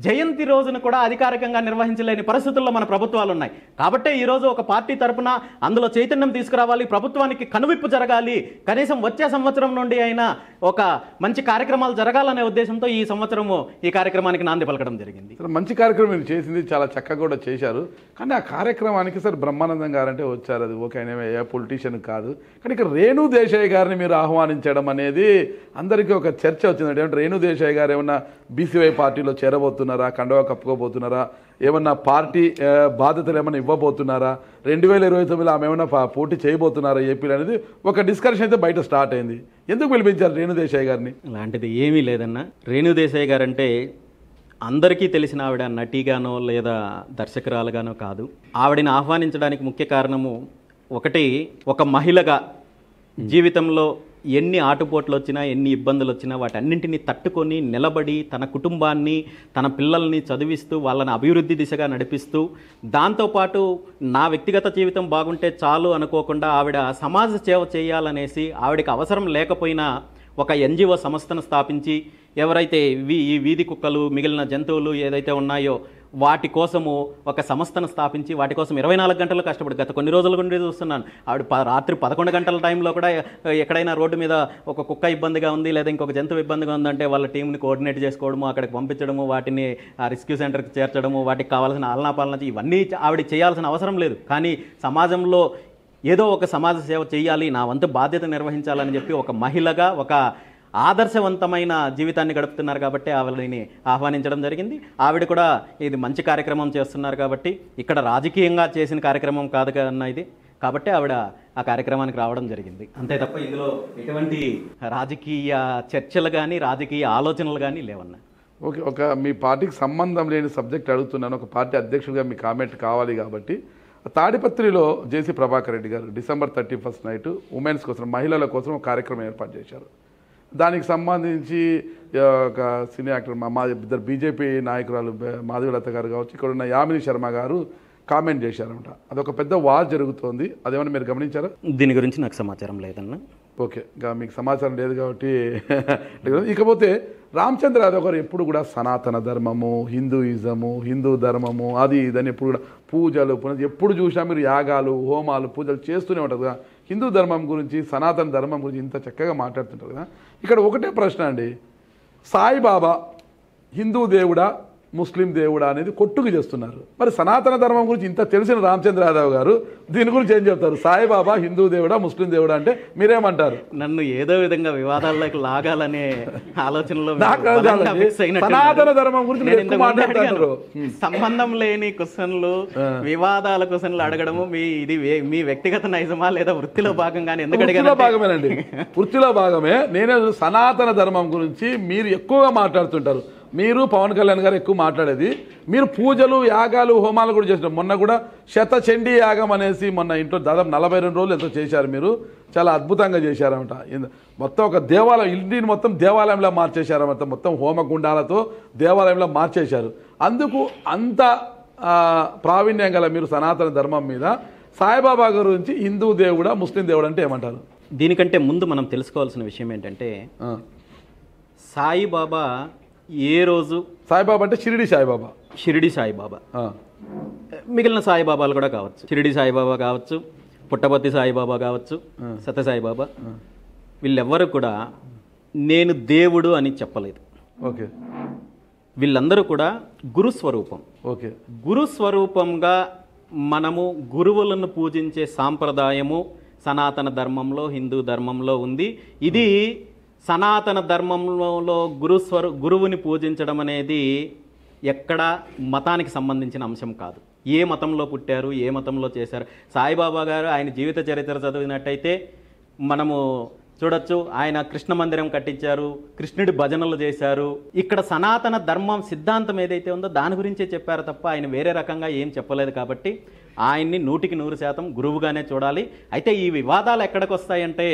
జయంతి రోజును కూడా అధికారికంగా నిర్వహించలేని పరిస్థితుల్లో మన ప్రభుత్వాలు ఉన్నాయి. కాబట్టే ఈరోజు ఒక పార్టీ తరపున అందులో చైతన్యం తీసుకురావాలి, ప్రభుత్వానికి కనువిప్పు జరగాలి, కనీసం వచ్చే సంవత్సరం నుండి అయినా ఒక మంచి కార్యక్రమాలు జరగాలనే ఉద్దేశంతో ఈ సంవత్సరము ఈ కార్యక్రమానికి నాంది పలకడం జరిగింది. మంచి కార్యక్రమం మీరు చేసింది, చాలా చక్కగా కూడా చేశారు. కానీ ఆ కార్యక్రమానికి సార్ బ్రహ్మానందం గారంటే వచ్చారు, అది ఓకే, ఆయన ఏ పొలిటీషియన్ కాదు. కానీ ఇక్కడ రేణు దేశాయ్ గారిని మీరు ఆహ్వానించడం అనేది అందరికీ ఒక చర్చ వచ్చిందండి. అంటే రేణు దేశాయ్ గారు ఏమన్నా బీసీవై పార్టీలో చేరబోతున్నారా, కండవా కప్పుకోబోతున్నారా, ఏమన్నా పార్టీ బాధ్యతలు ఏమన్నా ఇవ్వబోతున్నారా, 2029లో ఆమె ఏమన్నా పోటీ చేయబోతున్నారా ఏపీలో అనేది ఒక డిస్కషన్ అయితే బయట స్టార్ట్ అయింది. ఎందుకు పిలిపించారు రేణు దేశాయ్ గారిని? అలాంటిది ఏమీ లేదన్నా. రేణు దేశాయ్ గారు అంటే అందరికీ తెలిసిన ఆవిడ నటిగానో లేదా దర్శకురాలుగానో కాదు. ఆవిడని ఆహ్వానించడానికి ముఖ్య కారణము ఒకటి, ఒక మహిళగా జీవితంలో ఎన్ని ఆటుపోట్లు వచ్చినా ఎన్ని ఇబ్బందులు వచ్చినా వాటన్నింటినీ తట్టుకొని నిలబడి తన కుటుంబాన్ని తన పిల్లల్ని చదివిస్తూ వాళ్ళని అభివృద్ధి దిశగా నడిపిస్తూ దాంతోపాటు నా వ్యక్తిగత జీవితం బాగుంటే చాలు అనుకోకుండా ఆవిడ సమాజ సేవ చేయాలనేసి ఆవిడకి అవసరం లేకపోయినా ఒక ఎన్జిఓ సంస్థను స్థాపించి ఎవరైతే ఈ వీధి కుక్కలు మిగిలిన జంతువులు ఏదైతే ఉన్నాయో వాటి కోసము ఒక సంస్థను స్థాపించి వాటి కోసం 24 గంటలు కష్టపడి గత కొన్ని రోజుల నుండి చూస్తున్నాను. ఆవిడ రాత్రి 11 గంటల టైంలో కూడా ఎక్కడైనా రోడ్డు మీద ఒక కుక్క ఇబ్బందిగా ఉంది లేదా ఇంకొక జంతువు ఇబ్బందిగా ఉందంటే వాళ్ళ టీంని కోఆర్డినేట్ చేసుకోవడము, అక్కడికి పంపించడము, వాటిని రెస్క్యూ సెంటర్కి చేర్చడము, వాటికి కావాల్సిన ఆలనాపాలన ఇవన్నీ ఆవిడ చేయాల్సిన అవసరం లేదు. కానీ సమాజంలో ఏదో ఒక సమాజ సేవ చేయాలి, నా వంతు బాధ్యత నిర్వహించాలని చెప్పి ఒక మహిళగా ఒక ఆదర్శవంతమైన జీవితాన్ని గడుపుతున్నారు కాబట్టి ఆవిడని ఆహ్వానించడం జరిగింది. ఆవిడ కూడా ఇది మంచి కార్యక్రమం చేస్తున్నారు కాబట్టి ఇక్కడ రాజకీయంగా చేసిన కార్యక్రమం కాదు కన్నా ఇది, కాబట్టి ఆవిడ ఆ కార్యక్రమానికి రావడం జరిగింది అంతే తప్ప ఇందులో ఎటువంటి రాజకీయ చర్చలు కానీ రాజకీయ ఆలోచనలు కానీ లేవన్నా. ఓకే, ఒక మీ పార్టీకి సంబంధం లేని సబ్జెక్ట్ అడుగుతున్నాను. ఒక పార్టీ అధ్యక్షుడిగా మీ కామెంట్ కావాలి కాబట్టి, తాడిపత్రిలో జేసీ ప్రభాకర్ రెడ్డి గారు December 31 నైట్ ఉమెన్స్ కోసం, మహిళల కోసం ఒక కార్యక్రమం ఏర్పాటు చేశారు. దానికి సంబంధించి ఒక సినీ యాక్టర్ మా ఇద్దరు బీజేపీ నాయకురాలు మాధవీలత గారు కావచ్చు, ఇక్కడ ఉన్న యామిని శర్మ గారు కామెంట్ చేశారనమాట. అదొక పెద్ద వార్ జరుగుతోంది, అదేమన్నా మీరు గమనించారా? దీని గురించి నాకు సమాచారం లేదన్నా. ఓకే, ఇంకా మీకు సమాచారం లేదు కాబట్టి ఇకపోతే రామచంద్ర యాదవ్ గారు ఎప్పుడు కూడా సనాతన ధర్మము, హిందూయిజము, హిందూ ధర్మము అది ఇదని ఎప్పుడు కూడా పూజలు ఎప్పుడు చూసినా మీరు యాగాలు హోమాలు పూజలు చేస్తూనే ఉంటారు కదా. హిందూ ధర్మం గురించి సనాతన ధర్మం గురించి ఇంత చక్కగా మాట్లాడుతుంటారు కదా. ఇక్కడ ఒకటే ప్రశ్న అండి, సాయిబాబా హిందూ దేవుడా ముస్లిం దేవుడా అనేది కొట్టుకు చేస్తున్నారు. మరి సనాతన ధర్మం గురించి ఇంత తెలిసిన రామచంద్ర యాదవ్ గారు దీని గురించి ఏం చెప్తారు? సాయిబాబా హిందూ దేవుడా ముస్లిం దేవుడా అంటే మీరేమంటారు? నన్ను ఏదో విధంగా వివాదాల్లోకి లాగాలనే ఆలోచనలో సనాతన ధర్మం గురించి మాట్లాడుతున్నారు. సంబంధం లేని క్వశ్చన్లు వివాదాల క్వశ్చన్లు అడగడము ఇది మీ వ్యక్తిగత నైజమా లేదా వృత్తిలో భాగంగానే? ఎందుకంటే భాగమేనండి, వృత్తిలో భాగమే. నేనే సనాతన ధర్మం గురించి మీరు ఎక్కువగా మాట్లాడుతుంటారు. మీరు పవన్ కళ్యాణ్ గారు ఎక్కువ మాట్లాడేది, మీరు పూజలు యాగాలు హోమాలు కూడా చేసినారు. మొన్న కూడా శతచండీ యాగం అనేసి మొన్న ఇంట్లో దాదాపు 42 రోజులు ఎంతో చేశారు. మీరు చాలా అద్భుతంగా చేశారన్నమాట. మొత్తం ఒక దేవాలయం, ఇంటిని మొత్తం దేవాలయంలో మార్చేశారన్నమాట. మొత్తం హోమగుండాలతో దేవాలయంలో మార్చేశారు. అందుకు అంత ప్రావీణ్యం గల మీరు సనాతన ధర్మం మీద సాయిబాబా గురించి హిందూ దేవుడా ముస్లిం దేవుడు అంటే ఏమంటారు? దీనికంటే ముందు మనం తెలుసుకోవాల్సిన విషయం ఏంటంటే సాయిబాబా ఏ రోజు సాయిబాబా అంటే షిరిడి సాయిబాబా. షిరిడి సాయిబాబా, ఆ, మిగిలిన సాయిబాబాలు కూడా కావచ్చు, షిరిడి సాయిబాబా కావచ్చు, పుట్టపర్తి సాయిబాబా కావచ్చు, సత్యసాయిబాబా, వీళ్ళెవ్వరు కూడా నేను దేవుడు అని చెప్పలేదు. ఓకే వీళ్ళందరూ కూడా గురుస్వరూపం. ఓకే గురుస్వరూపంగా మనము గురువులను పూజించే సాంప్రదాయము సనాతన ధర్మంలో, హిందూ ధర్మంలో ఉంది. ఇది సనాతన ధర్మంలో గురువుని పూజించడం అనేది ఎక్కడ మతానికి సంబంధించిన అంశం కాదు. ఏ మతంలో పుట్టారు, ఏ మతంలో చేశారు. సాయిబాబా గారు ఆయన జీవిత చరిత్ర చదివినట్టయితే మనము చూడొచ్చు. ఆయన కృష్ణ మందిరం కట్టించారు, కృష్ణుడి భజనలు చేశారు. ఇక్కడ సనాతన ధర్మం సిద్ధాంతం ఏదైతే ఉందో దాని గురించే చెప్పారు తప్ప ఆయన వేరే రకంగా ఏం చెప్పలేదు. కాబట్టి ఆయన్ని 100% గురువుగానే చూడాలి. అయితే ఈ వివాదాలు ఎక్కడికి వస్తాయంటే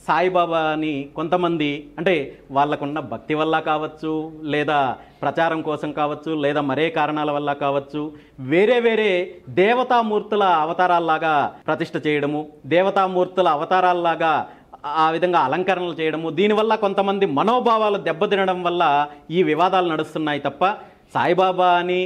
సాయిబాబాని కొంతమంది అంటే వాళ్ళకున్న భక్తి వల్ల కావచ్చు, లేదా ప్రచారం కోసం కావచ్చు, లేదా మరే కారణాల వల్ల కావచ్చు, వేరే వేరే దేవతామూర్తుల అవతారాల్లాగా ప్రతిష్ఠ చేయడము, దేవతామూర్తుల అవతారాల్లాగా ఆ విధంగా అలంకరణలు చేయడము, దీనివల్ల కొంతమంది మనోభావాలు దెబ్బతినడం వల్ల ఈ వివాదాలు నడుస్తున్నాయి తప్ప సాయిబాబా అని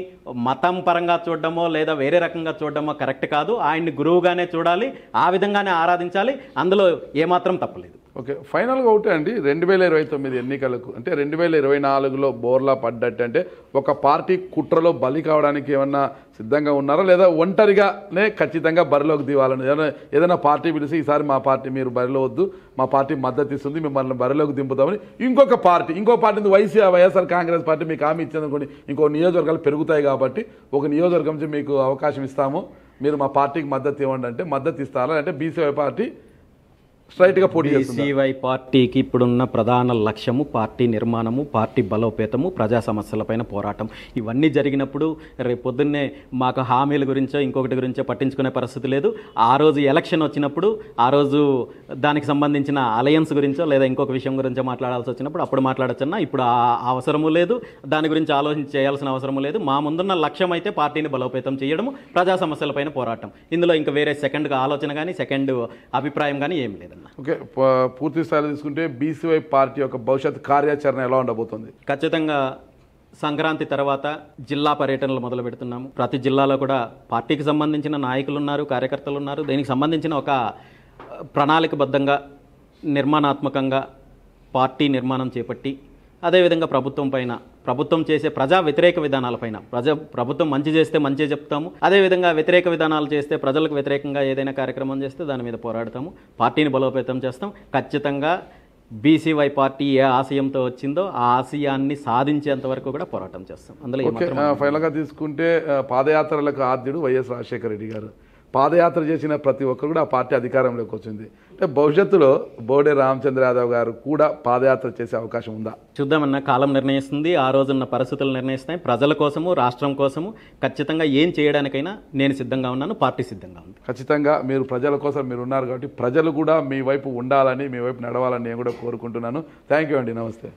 మతం పరంగా చూడడమో లేదా వేరే రకంగా చూడడమో కరెక్ట్ కాదు. ఆయన్ని గురువుగానే చూడాలి, ఆ విధంగానే ఆరాధించాలి. అందులో ఏమాత్రం తప్పలేదు. ఓకే, ఫైనల్గా ఒకటే అండి, 2029 ఎన్నికలకు అంటే 2024లో బోర్లా పడ్డట్టు అంటే ఒక పార్టీ కుట్రలో బలి కావడానికి ఏమన్నా సిద్ధంగా ఉన్నారా, లేదా ఒంటరిగానే ఖచ్చితంగా బరిలోకి దివాలని ఏదైనా పార్టీ పిలిచి ఈసారి మా పార్టీ మీరు బరిలో వద్దు, మా పార్టీ మద్దతు ఇస్తుంది, మిమ్మల్ని బరిలోకి దింపుతామని ఇంకో పార్టీ వైఎస్ఆర్ కాంగ్రెస్ పార్టీ మీకు హామీ ఇచ్చిందనుకోండి, ఇంకో నియోజకవర్గాలు పెరుగుతాయి కాబట్టి ఒక నియోజకవర్గం నుంచి మీకు అవకాశం ఇస్తాము, మీరు మా పార్టీకి మద్దతు ఇవ్వండి అంటే మద్దతు ఇస్తారా, అంటే బీసీవై పార్టీ స్ట్రైట్గా పోటీ చేస్తుంది. బీసీవై పార్టీకి ఇప్పుడున్న ప్రధాన లక్ష్యము పార్టీ నిర్మాణము, పార్టీ బలోపేతము, ప్రజా సమస్యలపైన పోరాటం. ఇవన్నీ జరిగినప్పుడు రేపు పొద్దున్నే మాకు హామీల గురించో ఇంకొకటి గురించో పట్టించుకునే పరిస్థితి లేదు. ఆ రోజు ఎలక్షన్ వచ్చినప్పుడు ఆ రోజు దానికి సంబంధించిన అలయన్స్ గురించో లేదా ఇంకొక విషయం గురించో మాట్లాడాల్సి వచ్చినప్పుడు అప్పుడు మాట్లాడచ్చన్నా. ఇప్పుడు ఆ అవసరము లేదు, దాని గురించి ఆలోచన చేయాల్సిన అవసరము లేదు. మా ముందున్న లక్ష్యం అయితే పార్టీని బలోపేతం చేయడము, ప్రజా సమస్యలపైన పోరాటం. ఇందులో ఇంకా వేరే సెకండ్ ఆలోచన కానీ సెకండ్ అభిప్రాయం కానీ ఏం లేదు. ఓకే, పూర్తి స్థాయిలో తీసుకుంటే బీసీవై పార్టీ యొక్క భవిష్యత్ కార్యాచరణ ఎలా ఉండబోతుంది? ఖచ్చితంగా సంక్రాంతి తర్వాత జిల్లా పర్యటనలు మొదలు పెడుతున్నాము. ప్రతి జిల్లాలో కూడా పార్టీకి సంబంధించిన నాయకులు ఉన్నారు, కార్యకర్తలు ఉన్నారు. దీనికి సంబంధించిన ఒక ప్రణాళికబద్ధంగా నిర్మాణాత్మకంగా పార్టీ నిర్మాణం చేపట్టి అదేవిధంగా ప్రభుత్వం చేసే ప్రజా వ్యతిరేక విధానాలపైన ప్రభుత్వం మంచి చేస్తే మంచి చెప్తాము, అదేవిధంగా వ్యతిరేక విధానాలు చేస్తే ప్రజలకు వ్యతిరేకంగా ఏదైనా కార్యక్రమం చేస్తే దాని మీద పోరాడతాము, పార్టీని బలోపేతం చేస్తాం. ఖచ్చితంగా బీసీవై పార్టీ ఏ ఆశయంతో వచ్చిందో ఆ ఆశయాన్ని సాధించేంత వరకు కూడా పోరాటం చేస్తాం. అందులో ఫైనల్గా తీసుకుంటే పాదయాత్రలకు ఆద్యుడు వైఎస్ రాజశేఖర రెడ్డి గారు. పాదయాత్ర చేసిన ప్రతి ఒక్కరు కూడా ఆ పార్టీ అధికారంలోకి వచ్చింది. అంటే భవిష్యత్తులో బోడే రామచంద్ర యాదవ్ గారు కూడా పాదయాత్ర చేసే అవకాశం ఉందా? చూద్దామన్న, కాలం నిర్ణయిస్తుంది, ఆ రోజున్న పరిస్థితులు నిర్ణయిస్తాయి. ప్రజల కోసము, రాష్ట్రం కోసము ఖచ్చితంగా ఏం చేయడానికైనా నేను సిద్ధంగా ఉన్నాను, పార్టీ సిద్ధంగా ఉంది. ఖచ్చితంగా మీరు ప్రజల కోసం మీరు ఉన్నారు కాబట్టి ప్రజలు కూడా మీ వైపు ఉండాలని, మీ వైపు నడవాలని నేను కూడా కోరుకుంటున్నాను. థ్యాంక్ యూ అండి, నమస్తే.